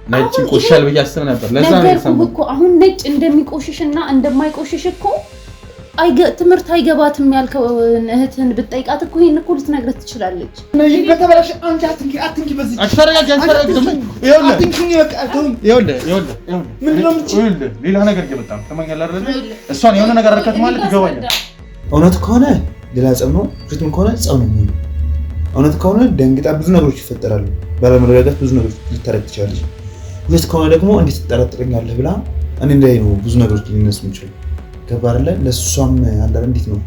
ነጭ ቆሻል በያስብ ነበር ለዛ ነው የሰማው እኮ አሁን ነጭ እንደሚቆሽሽና እንደማይቆሽሽ እኮ ትምህርት አይገባትም ያልከው እህትን ብትጠይቃት እኮ ይሄን እኮ ልትነግርህ ትችላለች። ነይ ከተበላሽ አንቺ አትንኪ በዚህ አትፈረጋጅ ሌላ ነገር እየመጣ ነው ተመኛለህ አይደል? እሷን የሆነ ነገር አረካት ማለት ይገባኛል። እውነት ከሆነ ሌላ ጸብ ነው፣ ውሸትም ከሆነ ጸብ ነው የሚሆነው። እውነት ከሆነ ደንግጣ ብዙ ነገሮች ይፈጠራሉ፣ ባለመረጋጋት ብዙ ነገሮች ልታረግ ትችላለች። ውሸት ከሆነ ደግሞ እንዴት ትጠረጥረኛለህ ብላ እኔ ላይ ነው ብዙ ነገሮች ሊነሱ የሚችሉ ገባርለ ለሷም አለ እንዴት ነው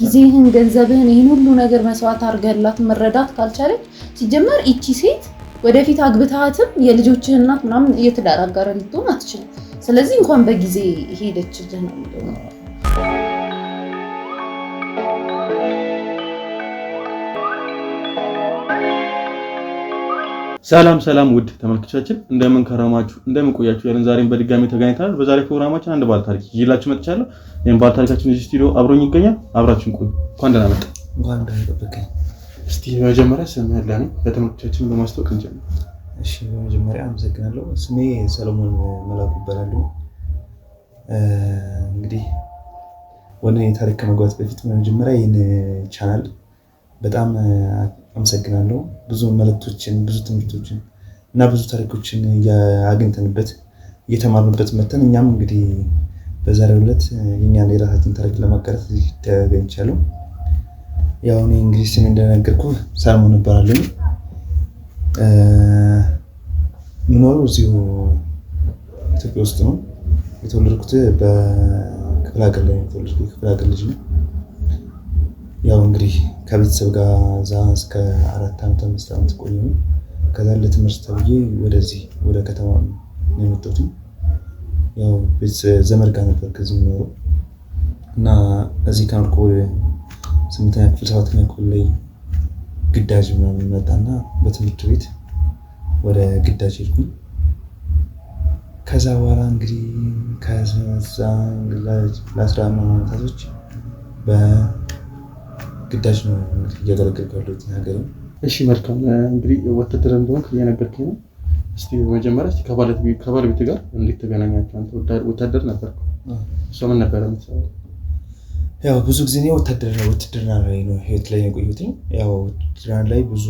ጊዜህን ገንዘብህን ይሄን ሁሉ ነገር መስዋዕት አድርገህላት መረዳት ካልቻለች ሲጀመር እቺ ሴት ወደፊት አግብታትም የልጆችህ እናት ምናምን እየተዳር አጋር ልትሆን አትችልም። ስለዚህ እንኳን በጊዜ ሄደችልህ ነው የሚለው። ሰላም ውድ ተመልካቾቻችን እንደምን ከረማችሁ እንደምን ቆያችሁ ያለን ዛሬም በድጋሚ ተገናኝተናል። በዛሬ ፕሮግራማችን አንድ ባለ ታሪክ ይዤላችሁ መጥቻለሁ። ይሄን ባለ ታሪካችን እዚህ ስቱዲዮ አብሮኝ ይገኛል። አብራችሁን ቆዩ። እንኳን ደህና መጣ። እንኳን ደህና ተጠበቀኝ። እስቲ በመጀመሪያ ስምህን ለኔ ለተመልካቾቻችን በማስተዋወቅ እንጀምር። እሺ በመጀመሪያ አመሰግናለሁ። ስሜ ሰለሞን መላኩ ይባላል። እንግዲህ ወደ ታሪክ ከመግባት በፊት በመጀመሪያ ይሄን ቻናል በጣም አመሰግናለሁ። ብዙ መልእክቶችን ብዙ ትምህርቶችን እና ብዙ ታሪኮችን ያገኝተንበት እየተማርንበት መተን እኛም እንግዲህ በዛሬው ዕለት የኛን የራሳችን ታሪክ ለማጋራት ተገኝቻለሁ። ያው እኔ እንግዲህ ስሜ እንደነገርኩ ሰለሞን እባላለሁ። የምኖረው እዚሁ ኢትዮጵያ ውስጥ ነው። የተወለድኩት በክፍለ ሀገር ላይ ነው። ክፍለ ሀገር ልጅ ነው። ያው እንግዲህ ከቤተሰብ ጋር እዛ እስከ 4 ዓመት 5 ዓመት ቆየሁ። ከዛ ለትምህርት ተብዬ ወደዚህ ወደ ከተማ ነው የመጣሁት። ያው ዘመድ ጋር ነበር ከዚህ የምኖረው እና እዚህ ከኖርኩ 8ኛ ክፍል 7ኛ ክፍል ላይ ግዳጅ ምናምን መጣና በትምህርት ቤት ወደ ግዳጅ ሄድኩኝ። ከዛ በኋላ እንግዲህ ከዛ ለ10 ዓመታቶች ግዳጅ ነው እያገለገልኩ ያለሁት ሀገር። እሺ መልካም እንግዲህ ወታደር እንደሆንክ እየነገርከኝ ነው። እስቲ በመጀመሪያ እስቲ ከባለቤት ጋር እንዴት ተገናኛችሁ? አንተ ወታደር ነበርኩ፣ እሷ ምን ነበር የምትሰራው? ያው ብዙ ጊዜ ነው ውትድርና ላይ ነው ህይወት ላይ የቆየሁት። ያው ውትድርና ላይ ብዙ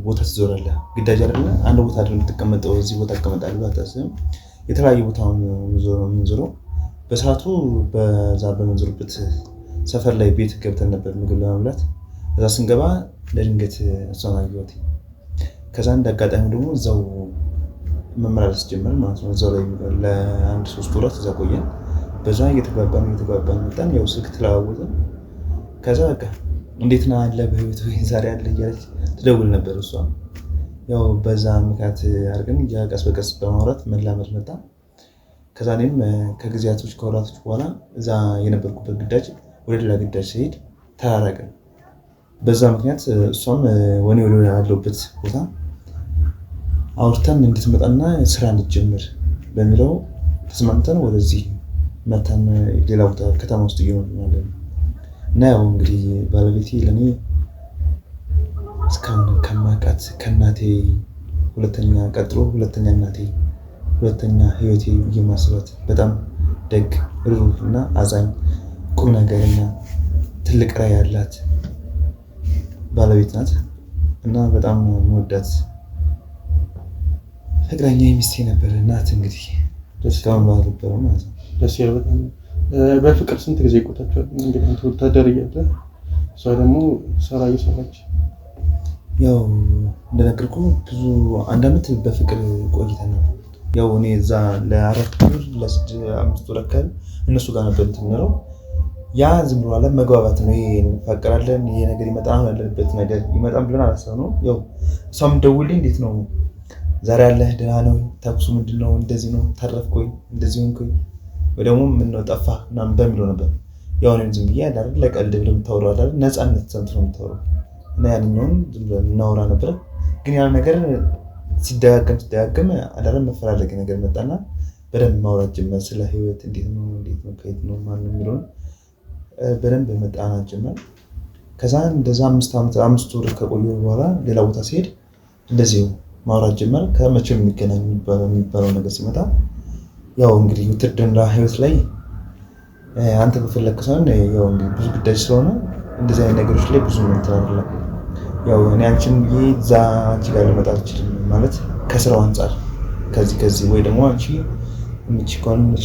ቦታ ትዞራለህ። ግዳጅ አይደለ አንድ ቦታ አይደለም የምትቀመጠው፣ እዚህ ቦታ እቀመጣለሁ አታስብም። የተለያዩ ቦታ የምንዞረው በሰዓቱ በዛ በምንዞርበት ሰፈር ላይ ቤት ገብተን ነበር ምግብ ለመብላት። እዛ ስንገባ ለድንገት እሷን አየኋት። ከዛ እንደ አጋጣሚ ደግሞ እዛው መመላለስ ጀመርን ማለት ነው። እዛው ላይ ለአንድ 3 ወራት እዛ ቆየን። በዛ እየተግባባን መጣን። ያው ስልክ ተለዋወጥን። ከዛ በቃ እንዴት ነህ አለ በህይወት ወይ ዛሬ አለ እያለች ትደውል ነበር እሷ። ያው በዛ ምክንያት አድርገን ቀስ በቀስ በማውራት መላመድ መጣ። ከዛ እኔም ከጊዜያቶች ከወራቶች በኋላ እዛ የነበርኩበት ግዳጅ ወደ ሌላ ግዳጅ ሲሄድ ተራራቅን። በዛ ምክንያት እሷም ወደ ያለሁበት ቦታ አውርተን እንድትመጣና ስራ እንድትጀምር በሚለው ተስማምተን ወደዚህ መተን ሌላ ቦታ ከተማ ውስጥ እየኖርን እና ያው እንግዲህ ባለቤቴ ለኔ እስካሁን ከማውቃት ከእናቴ ሁለተኛ እናቴ ሁለተኛ ህይወቴ የማስባት በጣም ደግ ሩህ እና አዛኝ ቁም ነገርና ትልቅ ራዕይ ያላት ባለቤት ናት እና በጣም የምወዳት ፍቅረኛ ሚስቴ ነበር ናት። እንግዲህ እስካሁን ባልነበረው ማለት ነው። ደስ ይላል በጣም። በፍቅር ስንት ጊዜ ቆይታችኋል? እንግዲህ አንተ ወታደር እያለህ እሷ ደግሞ ስራ እየሰራች። ያው እንደነገርኩ ብዙ 1 ዓመት በፍቅር ቆይተናል። ያው እኔ እዛ ለ4 ወር ለ5 ወር አካባቢ እነሱ ጋር ነበር የምንለው። ያ ዝም ብሎ አለ መግባባት ነው። ይሄ እንፈቀራለን፣ ይሄ ነገር ይመጣል፣ ያለበት ነገር ይመጣል ብለን አላሰብነውም። ያው እሷም ደውልኝ እንዴት ነው ዛሬ ያለህ ደህና ነው? ተኩሱ ምንድነው? እንደዚህ ነው ተረፍኩኝ፣ እንደዚህ ሆንኩኝ፣ ወይ ደግሞ ምን ነው ጠፋ ምናምን በሚለው ነበር። ያው እኔም ዝም ብዬ አይደል ለቀልድ ብለህ የምታወራው አይደል ነፃነት ሰንት ነው የምታወራው እና ያንኛውን ዝም ብለን እናወራ ነበር። ግን ያ ነገር ሲደጋገም አይደል መፈላለግ ነገር መጣና በደንብ ማውራት ጀመር። ስለ ህይወት እንዴት ነው ከየት ነው ማን ነው የሚለውን በደንብ መጣናት ጀመር። ከዛ እንደዛ 5 ወር ከቆየ በኋላ ሌላ ቦታ ሲሄድ እንደዚሁ ማውራት ጀመር። ከመቼም የሚገናኝ የሚባለው ነገር ሲመጣ ያው እንግዲህ ውትድርና ህይወት ላይ አንተ በፈለግከው ሳይሆን ያው እንግዲህ ብዙ ግዳጅ ስለሆነ እንደዚህ አይነት ነገሮች ላይ ብዙ እንትን አይደለም። ያው እኔ አንቺን እዛ አንቺ ጋር ልመጣ አልችልም ማለት ከስራው አንጻር ከዚህ ወይ ደግሞ አንቺ ምች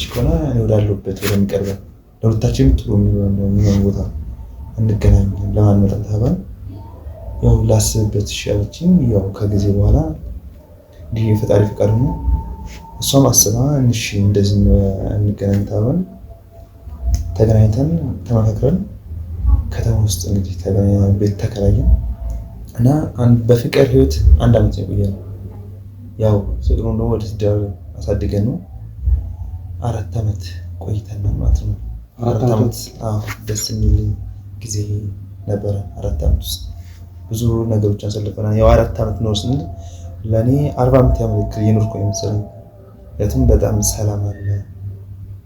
ከሆነ እኔ ወዳለሁበት ወደሚቀርበው ለሁለታችንም ጥሩ የሚሆን ቦታ እንገናኝ ለማን መጣ ተባለ። ያው ላስብበት ሻለችኝ። ያው ከጊዜ በኋላ እንዲህ የፈጣሪ ፍቃድ ነው። እሷም አስባ እንሽ እንደዚህ እንገናኝ ተባለ። ተገናኝተን ተመካክረን ከተማ ውስጥ እንግዲህ ቤት ተከራየን እና በፍቅር ህይወት 1 ዓመት የቆየነው። ያው ፍቅሩን ደግሞ ወደ ትዳር አሳድገን ነው 4 ዓመት ቆይተናል ማለት ነው። 4 ዓመት ደስ የሚል ጊዜ ነበረ። 4 ዓመት ውስጥ ብዙ ነገሮችን አሳልፈናል። ያው 4 ዓመት ነው ስንል ለኔ 40 ዓመት ያመለክል የኖርኩ ነው መሰለኝ። ያቱም በጣም ሰላም አለ።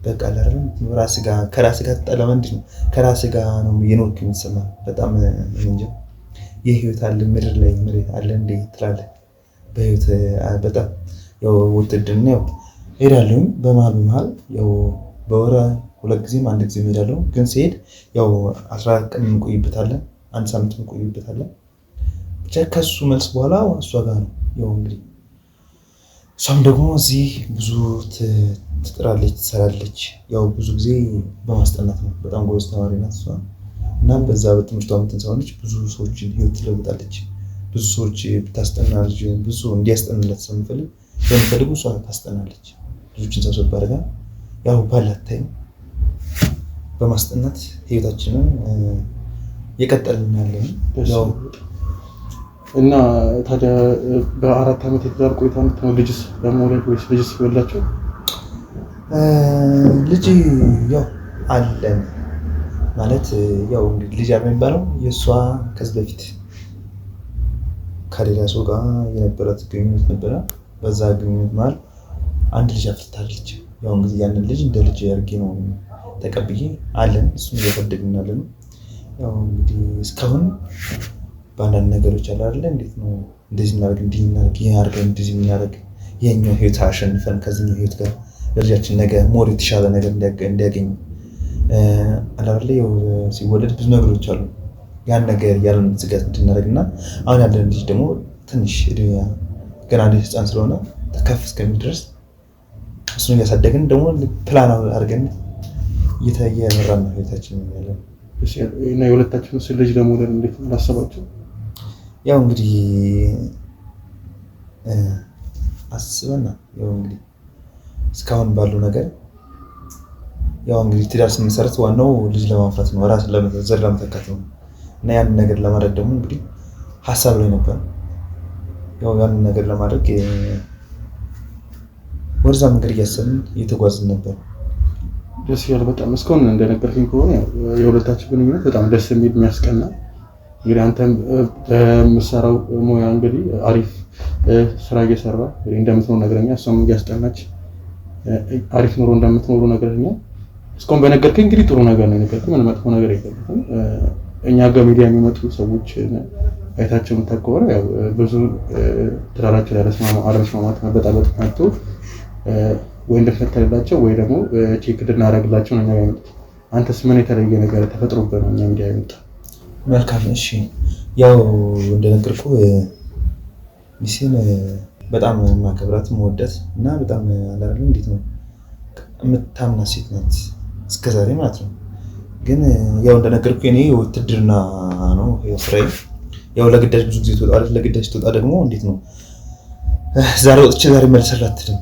በቃ ለረም ራስ ጋር ከራስ ጋር ተጣላ ምንድን ነው ከራስ ጋር ነው የኖርኩ የሚሰማ በጣም እንጂ የህይወት አለ ምድር ላይ መሬት አለ እንዴ ትላለህ። በህይወት በጣም ያው ውትድርና ያው ሄዳለሁ በመሃል ያው በወር 2 ጊዜም 1 ጊዜ ሄዳለሁ። ግን ሲሄድ ያው 14 ቀን እንቆይበታለን፣ 1 ሳምንት እንቆይበታለን። ብቻ ከሱ መልስ በኋላ እሷ ጋር ነው ያው እንግዲህ እሷም ደግሞ እዚህ ብዙ ትጥራለች ትሰራለች። ያው ብዙ ጊዜ በማስጠናት ነው። በጣም ጎበዝ ተማሪ ናት እሷ እና በዛ በትምህርቷ የምትንሳውነች ብዙ ሰዎችን ህይወት ትለውጣለች። ብዙ ሰዎች ብታስጠና ልጅ ብዙ እንዲያስጠንላት ስለምፈልጉ እሷ ታስጠናለች። ልጆችን ሰብሰብ አድርጋ ያው ባላት ታይም በማስጠናት ህይወታችንን የቀጠልን ያለን ያው እና ታዲያ በ4 ዓመት የትዳር ቆይታ ነው ልጅስ ለመውለድ ወይስ ልጅስ ይወላችሁ? ልጅ ያው አለን ማለት ያው እንግዲህ ልጅ የሚባለው የእሷ ከዚህ በፊት ከሌላ ሰው ጋር የነበራት ግንኙነት ነበረ። በዛ ግንኙነት መሀል አንድ ልጅ አፍርታለች። ያው እንግዲህ ያንን ልጅ እንደ ልጅ አድርጌ ነው ተቀብዬ አለን። እሱን እያሳደግን ያለን ያው እንግዲህ እስካሁን በአንዳንድ ነገሮች አለ አይደለ እንዴት ነው እንደዚህ እናደርግ ይሄ አድርገን እንደዚህ እናደርግ የኛው ህይወት አሸንፈን ከዚህኛው ህይወት ጋር ልጃችን ነገ ሞር የተሻለ ነገር እንዲያገኝ አላለ ያው ሲወለድ ብዙ ነገሮች አሉ። ያን ነገር ያለን ዝጋት እንድናደርግና አሁን ያለን ልጅ ደግሞ ትንሽ ገና ልጅ ህፃን ስለሆነ ከፍ እስከሚደርስ እሱን እያሳደግን ደግሞ ፕላን አድርገን እየመራን ነው ህይወታችንን ያለን። እና የሁለታችሁን ልጅ ለመውለድ እንዴት አሰባችሁ? ያው እንግዲህ አስበና ያው እንግዲህ እስካሁን ባለው ነገር ያው እንግዲህ ትዳር ስንመሰረት ዋናው ልጅ ለማፍራት ነው፣ ራስን ዘር ለመተካት ነው። እና ያንን ነገር ለማድረግ ደግሞ እንግዲህ ሀሳብ ላይ ነበር። ያው ያንን ነገር ለማድረግ ወደዛ መንገድ እያሰብን እየተጓዝን ነበር። ደስ ይላል በጣም። እስካሁን እንደነገርከኝ ከሆነ የሁለታችሁ ግንኙነት በጣም ደስ የሚል የሚያስቀና እንግዲህ አንተም በምትሰራው ሙያ እንግዲህ አሪፍ ስራ እየሰራ እንደምትኖር ነገረኛ፣ እሷም እያስጠናች አሪፍ ኑሮ እንደምትኖሩ ነገረኛ። እስካሁን በነገርከኝ እንግዲህ ጥሩ ነገር ነው የነገርከኝ፣ ምንም መጥፎ ነገር የለም። እኛ ጋር ሚዲያ የሚመጡ ሰዎች አይታቸው የምታውቀው ያው ብዙ ትዳራቸው አለመስማማት መበጣበጥ ናቶ ወይ እንደፈተለላቸው ወይ ደግሞ ቼክ እንድናደርግላቸው ነው የሚያመጡት። አንተስ ምን የተለየ ነገር ተፈጥሮበት ነው እኛ ሚዲያ የመጣ? መልካም እሺ። ያው እንደነገርኩ ሚስቴን በጣም ማከብራት መወደት እና በጣም አላረለ እንዴት ነው የምታምና ሴት ናት እስከዛሬ ማለት ነው። ግን ያው እንደነገርኩ እኔ ውትድርና ነው ስራዬ። ያው ለግዳጅ ብዙ ጊዜ ትወጣለች። ለግዳጅ ትወጣ ደግሞ እንዴት ነው ዛሬ ወጥቼ ዛሬ መልሰላት አትልም።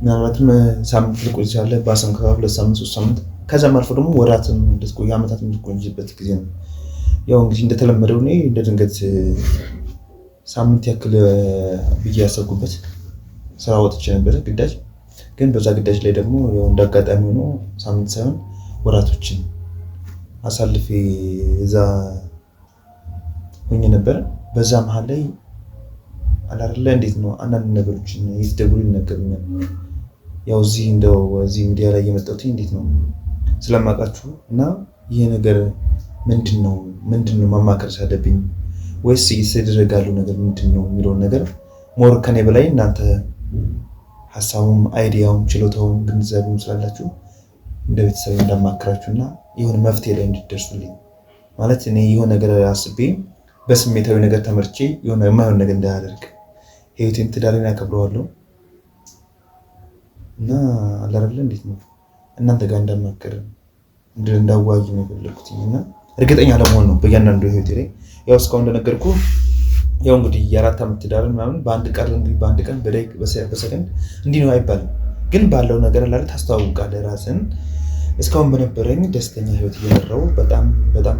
ምናልባትም ሳምንት ልቆይ ይችላል፣ በአስም ከፋ 2 ሳምንት 3 ሳምንት ከዛም አልፎ ደግሞ ወራትም ልትቆይ ዓመታትም ልትቆይበት ጊዜ ነው። ያው እንግዲህ እንደተለመደው እኔ እንደ ድንገት ሳምንት ያክል ብዬ ያሰብኩበት ስራ ወጥቼ ነበር ግዳጅ። ግን በዛ ግዳጅ ላይ ደግሞ ያው እንዳጋጣሚ ሆኖ ሳምንት ሳይሆን ወራቶችን አሳልፌ እዛ ሆኜ ነበር። በዛ መሀል ላይ አላረለ እንዴት ነው አንዳንድ ነገሮችን እየተደጉ ይነገሩኛል። ያው እዚህ ሚዲያ ላይ የመጣሁት እንዴት ነው ስለማውቃችሁ እና ይሄ ነገር ምንድነው ማማከር ሳለብኝ ወይስ እየተደረገ ያለው ነገር ምንድነው የሚለውን ነገር ሞር ከኔ በላይ እናንተ ሐሳቡም አይዲያውም ችሎታውም ግንዛቤውም ስላላችሁ እንደ ቤተሰብ እንዳማከራችሁና የሆነ መፍትሄ ላይ እንድትደርሱልኝ ማለት እኔ የሆነ ነገር አስቤ በስሜታዊ ነገር ተመርቼ የሆነ የማይሆን ነገር እንዳያደርግ ህይወቴን ትዳሬን ያከብረዋለሁ እና አላረለ እንዴት ነው እናንተ ጋር እንዳማከር እንዳዋይ ነው የፈለኩትና እርግጠኛ ለመሆን ነው በእያንዳንዱ ህይወቴ ላይ ያው እስካሁን እንደነገርኩ ያው እንግዲህ የ4 ዓመት ትዳር ምናምን በአንድ ቀን በሰከንድ እንዲህ ነው አይባልም። ግን ባለው ነገር ላይ ታስተዋውቃለህ ራስን። እስካሁን በነበረኝ ደስተኛ ህይወት እየመራው በጣም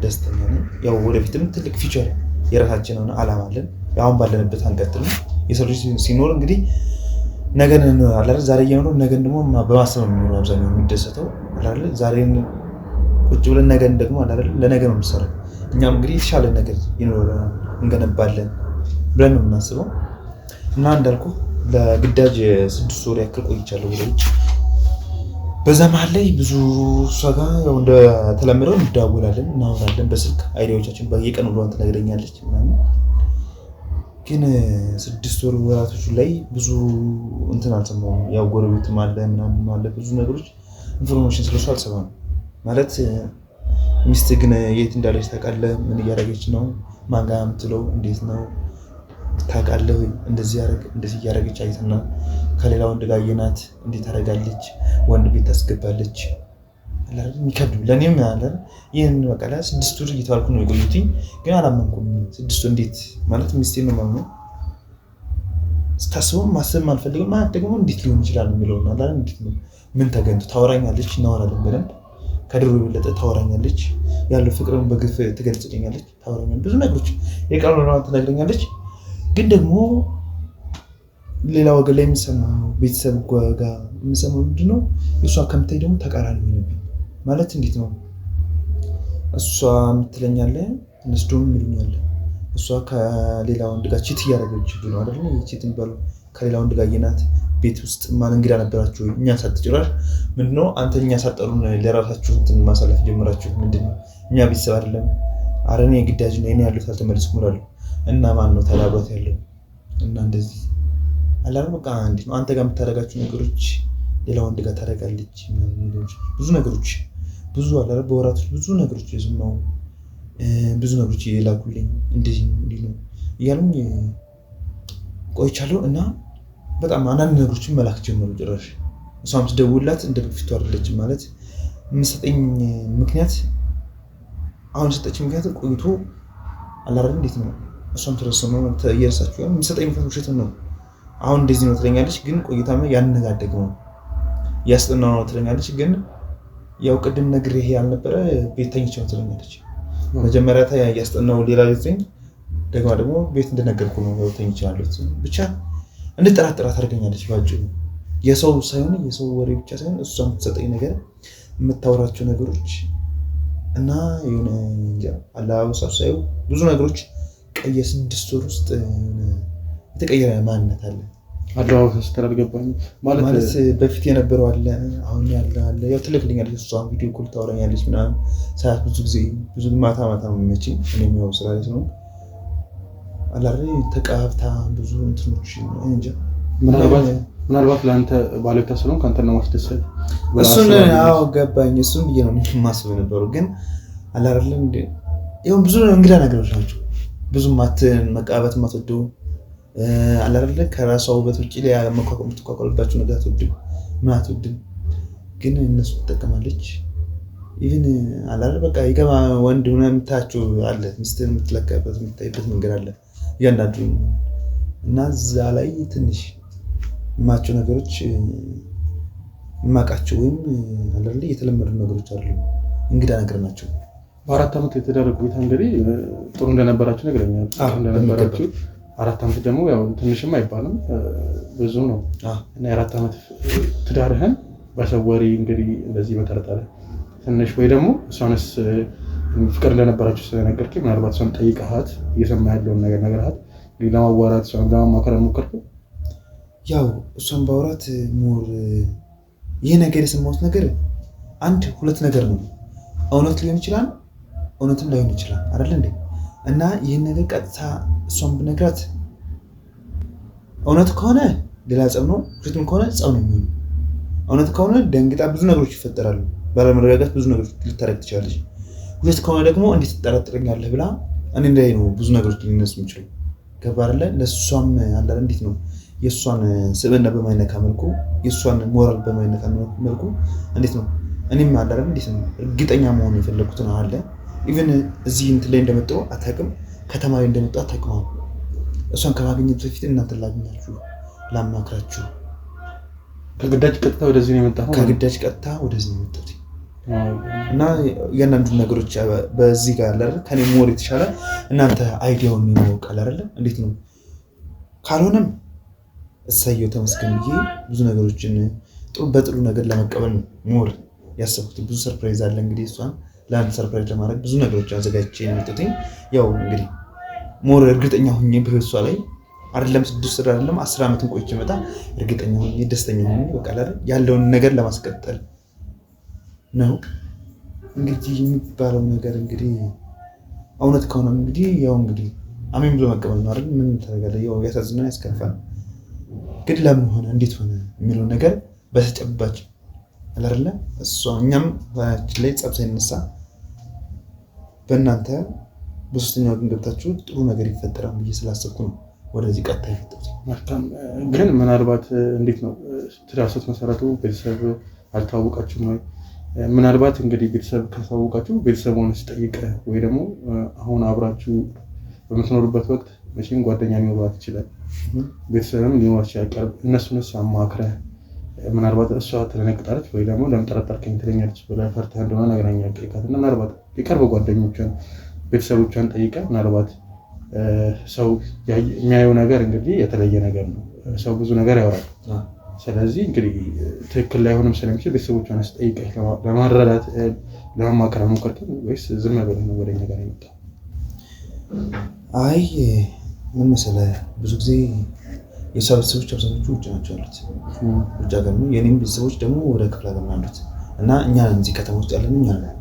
ደስተኛ ነኝ። ያው ወደፊትም ትልቅ ፊቸር የራሳችን ሆነ ዓላማ አለን። ያው ባለንበት አንቀጥልም። የሰው ልጅ ሲኖር እንግዲህ ነገን አላረ ዛሬ እየኖር ነገን ደግሞ በማሰብ ነው አብዛኛው የሚደሰተው አላረ ዛሬን ቁጭ ብለን ነገን ደግሞ አላረ ለነገ ነው የምንሰራው። እኛም እንግዲህ የተሻለ ነገር ይኖረናል እንገነባለን ብለን ነው የምናስበው እና እንዳልኩ ለግዳጅ 6 ወር ያክል ቆይቻለሁ ወደ ውጭ። በዛ መሀል ላይ ብዙ እሷ ጋር ያው እንደተለመደው እንደዋወላለን እናወራለን በስልክ አይዲያዎቻችን በየቀኑ ብሏን ትነግረኛለች ምናምን። ግን 6 ወራቶቹ ላይ ብዙ እንትን አልሰማሁም። ያው ጎረቤትም አለ ምናምን አለ ብዙ ነገሮች ኢንፎርሜሽን ስለሷ አልሰማም። ማለት ሚስት ግን የት እንዳለች ታውቃለህ? ምን እያደረገች ነው? ማን ጋር የምትለው እንዴት ነው ታውቃለህ? እንደዚህ እያደረገች አይተና ከሌላ ወንድ ጋር የናት እንዴት ታደርጋለች? ወንድ ቤት ታስገባለች አላረ የሚከብድ ለኔም አለ። ይሄን በቃ 6 ወር እየተዋልኩ ነው የቆየሁት። ግን አላመንኩም። 6 ወር እንዴት ማለት ሚስቴን ነው ማለት ነው ስታስበው ማሰብ አልፈልግም። ማለት ደግሞ እንዴት ሊሆን ይችላል የሚለው ነው አላረ። እንዴት ነው ምን ተገንቶ ታወራኛለች፣ እናወራለን በደንብ ከድሮ የበለጠ ታወራኛለች። ያለው ፍቅርን በግፍ ትገልጽልኛለች፣ ታወራኛለች፣ ብዙ ነገሮች የቀረውን ትነግረኛለች። ግን ደግሞ ሌላ ወገን ላይ የሚሰማው ቤተሰብ ጋር የሚሰማው ምንድነው እሷ ከምታይ ደግሞ ተቃራኒ ሆነብኝ። ማለት እንዴት ነው እሷ የምትለኛለ እነሱ ደግሞ የሚሉኛለ እሷ ከሌላ ወንድ ጋር ቺት እያደረገች ነው አይደል? ቺት የሚባለው ከሌላ ወንድ ጋር የናት ቤት ውስጥ ማን እንግዳ ነበራችሁ? እኛ ሳትጭራሽ ምንድነው አንተ እኛ ሳጠሩን ለራሳችሁ እንትን ማሳለፍ ጀምራችሁ ምንድነው እኛ ቤተሰብ አይደለም? ኧረ እኔ ግዳጅ ነው እኔ ያሉት አልተመለስኩም እላለሁ። እና ማን ነው ተላብሯት ያለው? እና እንደዚህ አላለም። በቃ እንዴት ነው አንተ ጋር የምታደርጋችሁ ነገሮች ሌላ ወንድ ጋር ታደርጋለች ብዙ ነገሮች ብዙ አላረ በወራቶች ብዙ ነገሮች የሰማው ብዙ ነገሮች የላኩልኝ እንደዚህ ነው እያሉኝ ቆይቻለሁ። እና በጣም አንዳንድ ነገሮችን መላክ ጀመሩ። ጭራሽ እሷም ትደውልላት እንደ በፊቱ አይደለችም። ማለት የምትሰጠኝ ምክንያት አሁን ሰጠችኝ ምክንያት ቆይቶ አላረ እንዴት ነው እሷም ተረሰመው እየረሳችሁ የምትሰጠኝ ምክንያት ውሸት ነው። አሁን እንደዚህ ነው ትለኛለች፣ ግን ቆይታ ያነጋደግ ነው ያስጠናው ነው ትለኛለች። ግን ያው ቅድም ነግሬህ ያልነበረ ቤት ተኝቼው ትለኛለች። መጀመሪያ ያስጠናው ሌላ ልጅኝ ደግሞ ቤት እንደነገርኩ ነው ያው ተኝቻለሁ። ብቻ እንድጠራጠራት አድርገኛለች። ባጭሩ የሰው ሳይሆን የሰው ወሬ ብቻ ሳይሆን እሷ የምትሰጠኝ ነገር የምታወራቸው ነገሮች እና የሆነ አለባበሷ ሳይው ብዙ ነገሮች ቀየ 6 ወር ውስጥ የተቀየረ ማንነት አለ። አለባበሷ ስትላልገባኝ ማለት በፊት የነበረው አለ አሁን ያለ አለ። ያው ትልክልኛለች እሷ ቪዲዮ ኮል ታወራኛለች ምናምን ሰዓት ብዙ ማታ ነው የሚመችኝ። እኔም ያው ስራ ላይ ነው አላረ ተቃብታ ብዙ እንትኖች እንጃ ምናልባት ለአንተ ባለቤት ስለሆንክ አንተን ነው ማስደሰት እሱን አዎ ገባኝ። እሱን ብዬ ነው የማስበው ነበሩ። ግን አላረለም ያው ብዙ እንግዳ ነገሮች ናቸው። ብዙም መቃበት ማትወደው አላረለ ከራሷ ውበት ውጪ ላይ የምትቋቋምባቸው ነገር አትወድም። ግን እነሱ ትጠቀማለች። ኢቭን አላረ በቃ ይገባ ወንድ ሆነ የምታያቸው አለ ሚስትን የምትለካበት የምታይበት መንገድ አለ እያንዳንዱ እና እዛ ላይ ትንሽ የማያቸው ነገሮች የማውቃቸው ወይም አላረ የተለመዱ ነገሮች አይደሉም፣ እንግዳ ነገር ናቸው። በ4 ዓመት የተደረገ ቆይታ እንግዲህ ጥሩ እንደነበራችሁ ነግረኛል። እንደነበራችሁ 4 ዓመት ደግሞ ያው ትንሽም አይባልም ብዙ ነው። እና የ4 ዓመት ትዳርህን በሰው ወሬ እንግዲህ እንደዚህ መጠርጠር ትንሽ ወይ ደግሞ እሷንስ ፍቅር እንደነበራችሁ ስለነገርከኝ ምናልባት እሷን ጠይቀሃት እየሰማ ያለውን ነገር ነገርሃት ለማዋራት እሷን ለማማከር ሞከርክ? ያው እሷን ባወራት ሞር ይህ ነገር የሰማሁት ነገር አንድ ሁለት ነገር ነው። እውነት ሊሆን ይችላል፣ እውነትም ላይሆን ይችላል አይደል እንዴ? እና ይህን ነገር ቀጥታ እሷን ብነግራት እውነት ከሆነ ሌላ ጸብ ነው፣ ውሸትም ከሆነ ጸብ ነው የሚሆነው። እውነት ከሆነ ደንግጣ ብዙ ነገሮች ይፈጠራሉ፣ ባለመረጋጋት ብዙ ነገሮች ልታረግ ትችላለች። ውሸት ከሆነ ደግሞ እንዴት ትጠራጥረኛለህ ብላ እኔ ላይ ነው ብዙ ነገሮች ሊነሱ የሚችሉ ገባህ አይደለ? ለእሷም አለ እንዴት ነው የእሷን ስብዕና በማይነካ መልኩ የእሷን ሞራል በማይነካ መልኩ እንዴት ነው እኔም አለ እንዴት ነው እርግጠኛ መሆን የፈለኩት ነው አለ። ኢቭን እዚህ እንትን ላይ እንደመጣሁ አታውቅም፣ ከተማ ላይ እንደመጣሁ አታውቅም። እሷን ከማግኘት በፊት እናንተ ላገኛችሁ ላማክራችሁ። ከግዳጅ ቀጥታ ወደዚህ ነው የመጣው። ከግዳጅ ቀጥታ ወደዚህ ነው የመጣሁት እና እያንዳንዱ ነገሮች በዚህ ጋር አለ አይደል? ከኔ ሞር የተሻለ እናንተ አይዲያውን የሚያውቃል አይደል? እንዴት ነው ካልሆነም እሰየው ተመስገን ብዬ ብዙ ነገሮችን በጥሩ ነገር ለመቀበል ሞር ያሰብኩት ብዙ ሰርፕራይዝ አለ። እንግዲህ እሷን ለአንድ ሰርፕራይዝ ለማድረግ ብዙ ነገሮች አዘጋጅቼ ነው የመጣሁት። ያው እንግዲህ ሞር እርግጠኛ ሆኜ በህይወቷ ላይ አይደለም 6 ወር አይደለም 10 ዓመትን ቆይቼ መጣ እርግጠኛ ሆኜ ደስተኛ ሆኜ በቃ አይደል ያለውን ነገር ለማስቀጠል ነው እንግዲህ የሚባለው ነገር። እንግዲህ እውነት ከሆነ እንግዲህ ያው እንግዲህ አሜን ብሎ መቀበል ነው አይደል? ምን ታደርጋለህ? ያው ያሳዝናል፣ ያስከፋል። ግን ለምን ሆነ እንዴት ሆነ የሚለው ነገር በተጨባጭ አይደለ? እሷ እኛም ባችን ላይ ጸብ ሳይነሳ በእናንተ በሶስተኛው ግን ገብታችሁ ጥሩ ነገር ይፈጠራል ብዬ ስላሰብኩ ነው ወደዚህ ቀጥታ የመጣሁት። ግን ምናልባት እንዴት ነው ትዳር ስትመሰረቱ ቤተሰብ አልተዋወቃችሁም ወይ? ምናልባት እንግዲህ ቤተሰብ ካሳወቃችሁ ቤተሰቡን ስጠይቀ ወይ ደግሞ አሁን አብራችሁ በምትኖሩበት ወቅት መቼም ጓደኛ ሊኖራት ይችላል፣ ቤተሰብም ሊኖራት ይችላል። እነሱንስ አማክረህ ምናልባት እሷ ትደነግጣለች ወይ ደግሞ ለምን ጠረጠርከኝ ትለኛለች ብለህ ፈርተህ እንደሆነ ነግረኛል። ጠይቃትና ምናልባት የቅርብ ጓደኞቿን ቤተሰቦቿን ጠይቀህ ምናልባት ሰው የሚያየው ነገር እንግዲህ የተለየ ነገር ነው። ሰው ብዙ ነገር ያወራል። ስለዚህ እንግዲህ ትክክል ላይሆንም ስለሚችል ቤተሰቦቿን ስጠይቀህ ለማረዳት ለማማከር ሞከርክን ወይስ ዝም ብለህ ነው ወደኛ ጋር የመጣው? አይ ምን መሰለህ ብዙ ጊዜ የሷ ቤተሰቦች አብዛኞቹ ውጭ ናቸው ያሉት፣ ውጭ ሀገር ነው። የኔም ቤተሰቦች ደግሞ ወደ ክፍለ ሀገር ነው ያሉት እና እኛ እዚህ ከተማ ውስጥ ያለን እኛ ነን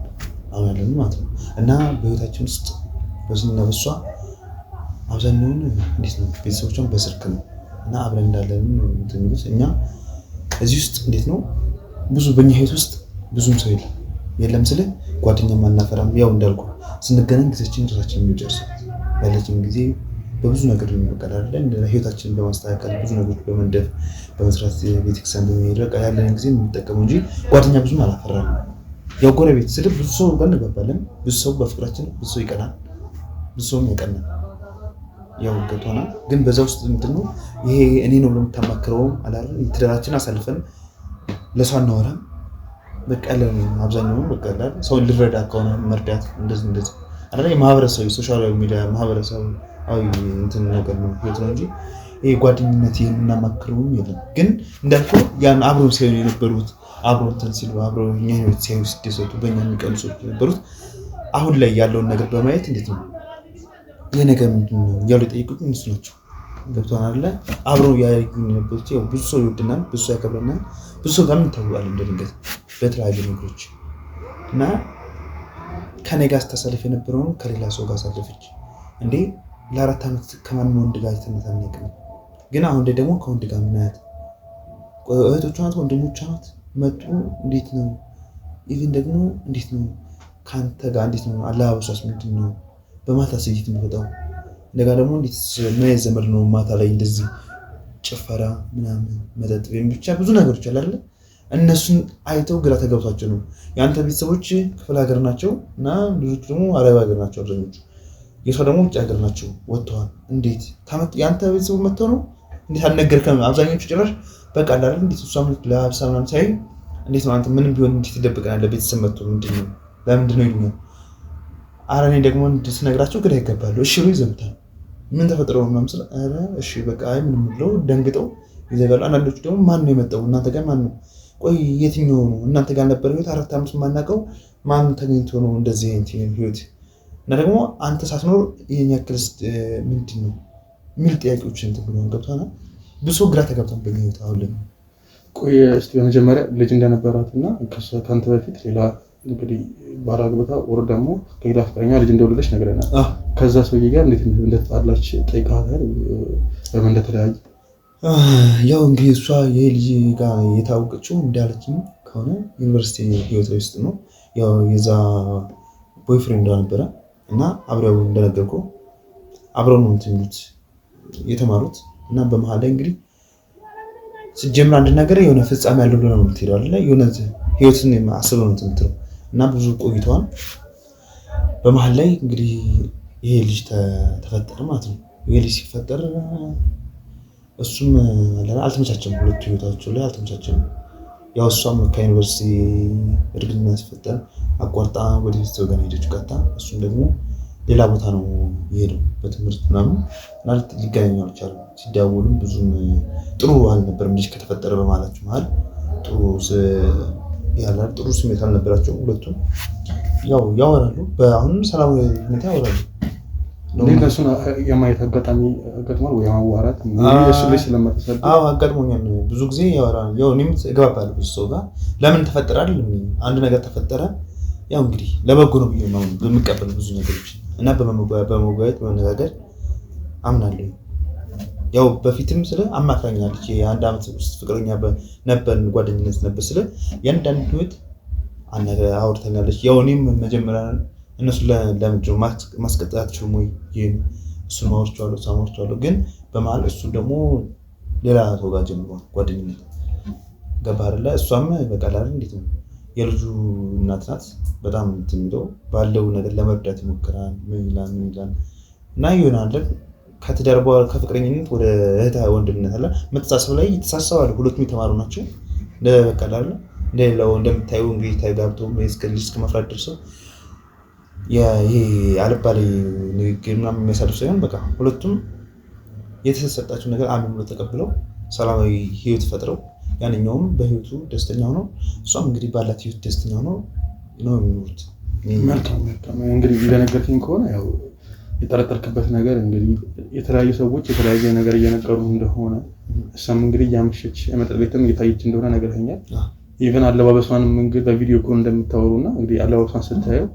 አሁን ያለን ማለት ነው። እና በህይወታችን ውስጥ በዚህና በሷ አብዛኛውን እንዴት ነው ቤተሰቦቿን በስልክ ነው እና አብረን እንዳለን እንትን የሚሉት። እኛ እዚህ ውስጥ እንዴት ነው ብዙ በእኛ ህይወት ውስጥ ብዙም ሰው የለም ስልህ ጓደኛም አናፈራም። ያው እንዳልኩ ስንገናኝ ጊዜያችን ራሳችን የሚጨርሰው ያለችን ጊዜ በብዙ ነገር እንመቀዳለን። ህይወታችንን በማስተካከል ብዙ ነገሮች በመንደፍ በመስራት ቤተክርስቲያን በመሄድ በቃ ያለን ጊዜ የምንጠቀመው እንጂ ጓደኛ ብዙም አላፈራም። ያው ጎረቤት ስልህ ብዙ ሰው ጋር እንግባባለን። ብዙ ሰው በፍቅራችን ብዙ ሰው ይቀናል፣ ብዙ ሰውም ያቀናል። ያው ገብቶናል። ግን በዛ ውስጥ ምንድነው ይሄ እኔ ነው የምታማክረውም አላረ ትዳራችን አሳልፈን ለሰው አናወራም። በቃ አብዛኛውን በቃ ሰውን ልረዳ ከሆነ መርዳት እንደዚህ አይደል? የማህበረሰብ ሶሻል ሚዲያ ማህበረሰብ እንትን ነገር ነው ህይወት ነው እንጂ ይሄ ጓደኝነት የምናማክረውም የለም። ግን እንዳልኩህ ያን አብረው ሲሆኑ የነበሩት አብረው እንትን ሲሉ አብረው እኛ ህይወት ሲያዩ ሲደሰቱ በእኛ የሚቀኑ ሰዎች የነበሩት አሁን ላይ ያለውን ነገር በማየት እንዴት ነው ይሄ ነገር ምንድን ነው እያሉ የጠየቁት እነሱ ናቸው። ገብቶናል አይደለ? አብረው ያዩን የነበሩት ያው ብዙ ሰው ይወድናል፣ ብዙ ሰው ያከብረናል፣ ብዙ ሰው ጋር እንታወቃለን በድንገት በተለያዩ ነገሮች እና ከኔ ጋር ስታሳልፍ የነበረውን ከሌላ ሰው ጋር አሳለፈች እንዴ። ለ4 ዓመት ከማንም ወንድ ጋር ተነታነቅ ነው። ግን አሁን ላይ ደግሞ ከወንድ ጋር ምናያት እህቶቿ ናት፣ ወንድሞቿ ናት መጡ። እንዴት ነው ኢቭን ደግሞ እንዴት ነው ከአንተ ጋር እንዴት ነው አለባበሷስ ምንድን ነው? በማታ ስይት የሚወጣው እንደጋ ደግሞ እንዴት ምን ዘመድ ነው ማታ ላይ እንደዚህ ጭፈራ ምናምን መጠጥ ወይም ብቻ ብዙ ነገሮች አለ አይደል? እነሱን አይተው ግራ ተገብቷቸው ነው። የአንተ ቤተሰቦች ክፍለ ሀገር ናቸው እና ብዙዎቹ ደግሞ አረብ ሀገር ናቸው አብዛኞቹ። የሷ ደግሞ ውጭ ሀገር ናቸው ወጥተዋል። እንዴት የአንተ ቤተሰቦች መጥተው ነው እንዴት አልነገርከም? አብዛኞቹ ጭራሽ በቃ አለ አይደል? እንዴት እሷም ለሀብሳ ምናምን ሳይ እንዴት ነው አንተ ምንም ቢሆን እንዴት ትደብቀናለህ? ቤተሰብ መጥቶ ምንድን ነው ለምንድን ነው ይሉኛል። ኧረ እኔ ደግሞ እንድትነግራቸው ግራ ይገባሉ። እሺ ብሎ ይዘምታል። ምን ተፈጥሮ ነው ምናምን ስለ ኧረ እሺ በቃ አይ ምንም ብለው ደንግጠው ይዘጋሉ። አንዳንዶቹ ደግሞ ማን ነው የመጣው እናንተ ጋር ማን ነው? ቆይ የትኛው ነው እናንተ ጋር ነበር ህይወት 4 ዓመት የማናውቀው ማን ተገኝቶ ነው እንደዚህ አይነት ህይወት እና ደግሞ አንተ ሳትኖር ይሄን ያክል ምንድን ነው የሚል ጥያቄዎች እንትን ብሎ ገብቶሃል። ብዙ ግራ ተጋብተን በህይወት አሁን ቆይ እስቲ በመጀመሪያ ልጅ እንደነበራትና ከአንተ በፊት ሌላ እንግዲህ ባል አግብታ ወር ደግሞ ከሌላ ፍቅረኛ ልጅ እንደወለደች ነግረናል። ከዛ ሰውዬ ጋር እንዴት እንደተጣላች ጠይቃታል? በምን እንደተለያዩ? ያው እንግዲህ እሷ ይሄ ልጅ ጋር የታወቀችው እንዳለችኝ ከሆነ ዩኒቨርሲቲ ህይወት ውስጥ ነው። ያው የዛ ቦይፍሬንዷ ነበረ እና አብረው እንደነገርኩህ አብረው ነው እንትምሉት የተማሩት እና በመሀል ላይ እንግዲህ ሲጀምር አንድ ነገር የሆነ ፍጻሜ ያለው ነው የምትሄደው አይደለ? የሆነ ህይወትን አስበው ነው የምትለው እና ብዙ ቆይቷል። በመሀል ላይ እንግዲህ ይሄ ልጅ ተፈጠረ ማለት ነው። ይሄ ልጅ ሲፈጠር እሱም አልተመቻቸም፣ ሁለቱ ህይወታቸው ላይ አልተመቻቸም። ያው እሷም ከዩኒቨርሲቲ እርግዝና ሲፈጠር አቋርጣ ወደ ቤተሰብ ጋር ሄደች ቀጥታ። እሱም ደግሞ ሌላ ቦታ ነው የሄደው በትምህርት ምናምን ማለት ሊገናኙ አልቻሉም። ሲደዋወሉም ብዙም ጥሩ አልነበረም። ልጅ ከተፈጠረ በማላቸው መሀል ጥሩ ስሜት አልነበራቸው ሁለቱም። ያው ያወራሉ፣ በአሁንም ሰላማዊ ሁኔታ ያወራሉ። እነሱን የማየት አጋጣሚ አጋጥሟል ወይ? የማዋራት እሱ ላይ ስለማተሰብ አጋጥሞኛል። ብዙ ጊዜ ያወራል። ያው እኔም እገባባለሁ ብዙ ሰው ጋር ለምን ተፈጠረ አይደል? አንድ ነገር ተፈጠረ ያው እንግዲህ ለበጎ ነው ብዬ ነው በሚቀበል ብዙ ነገሮች እና በመወያየት በመነጋገር አምናለሁ። ያው በፊትም ስለ አማክራኛለች። የአንድ ዓመት ውስጥ ፍቅረኛ ነበር፣ ጓደኝነት ነበር። ስለ ያንዳንድ ህይወት አውርተኛለች። ያው እኔም መጀመሪያ እነሱ ለምንድን ነው ማስቀጠላቸው ወይ ይሄን እሱን አውርቼዋለሁ። ግን በመሀል እሱ ደግሞ ሌላ ሰው ጋር ጀምሯል ጓደኝነት። ገባህ አይደለ? እሷም በቀላል እንዴት ነው የልጁ እናት ናት። በጣም እንትን የሚለው ባለው ነገር ለመርዳት ይሞክራል። ምን ይላል እና ይሆናል ከትዳር በኋላ ከፍቅረኝነት ወደ እህት ወንድምነት አለ መተሳሰብ ላይ ይተሳሰባሉ። ሁለቱም የተማሩ ናቸው። በቀላል እንደሌላው እንደምታዩ እንግዲህ ተጋብተው እስከ ልጅ እስከ መፍራት ደርሰው ይሄ አልባሌ ንግግር ምናምን የሚያሳልፍ ሳይሆን በቃ ሁለቱም የተሰጣቸው ነገር አሜን ብሎ ተቀብለው ሰላማዊ ህይወት ፈጥረው ያንኛውም በህይወቱ ደስተኛ ሆኖ እሷም እንግዲህ ባላት ህይወት ደስተኛ ሆኖ ነው የሚኖሩት። መልካም እንግዲህ እንደነገርኩኝ ከሆነ ያው የጠረጠርክበት ነገር እንግዲህ የተለያዩ ሰዎች የተለያየ ነገር እየነገሩ እንደሆነ እሷም እንግዲህ እያመሸች የመጠጥ ቤትም እየታየች እንደሆነ ነገርኛል። ኢቨን አለባበሷንም እንግዲህ በቪዲዮ እኮ እንደምታወሩና እንግዲህ አለባበሷን ስታየው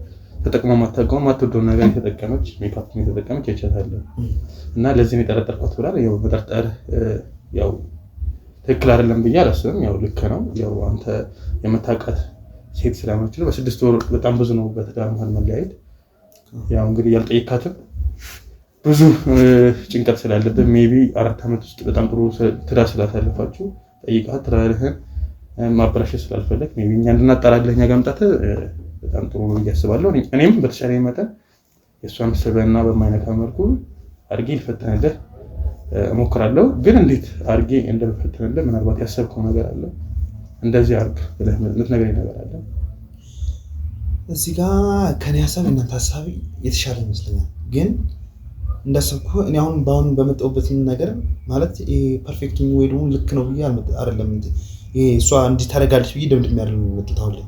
ተጠቅማ ማታውቀውም አትወደውን ነገር የተጠቀመች ሜካፕ የተጠቀመች አይቻታለሁ እና ለዚህ ነው የጠረጠርኳት ብላ ያው መጠርጠር ያው ትክክል አይደለም ብዬ አላስብም። ያው ልክ ነው። ያው አንተ የምታውቃት ሴት ስለማችል በ6 ወር በጣም ብዙ ነው በትዳር መሀል መለያየት። ያው እንግዲህ ያልጠየካትም ብዙ ጭንቀት ስላለብህ ሜቢ 4 ዓመት ውስጥ በጣም ጥሩ ትዳር ስላሳለፋችሁ ጠይቃት ትዳርህን ማበላሸት ስላልፈለግ ሜቢ እኛ እንድናጣራለህ እኛ ጋር መምጣትህ በጣም ጥሩ ነው ብዬ አስባለሁ። እኔም በተሻለ መጠን የእሷን ስብዕና በማይነካ መልኩ አድርጌ ልፈትንልህ እሞክራለሁ። ግን እንዴት አድርጌ እንደምፈትንልህ ምናልባት ያሰብከው ነገር አለ? እንደዚህ አድርግ ብለህ የምትነግረኝ ነገር አለ? እዚህ ጋር ከኔ ሀሳብ እናንተ ሀሳብ የተሻለ ይመስለኛል። ግን እንዳሰብኩህ እኔ አሁን በአሁን በመጣሁበት ነገር ማለት ይሄ ፐርፌክት ወይ ደግሞ ልክ ነው ብዬ አይደለም። ይሄ እሷ እንዲህ ታደርጋለች ብዬ ደምድሜ አይደለም የመጣሁት። አሁን ላይ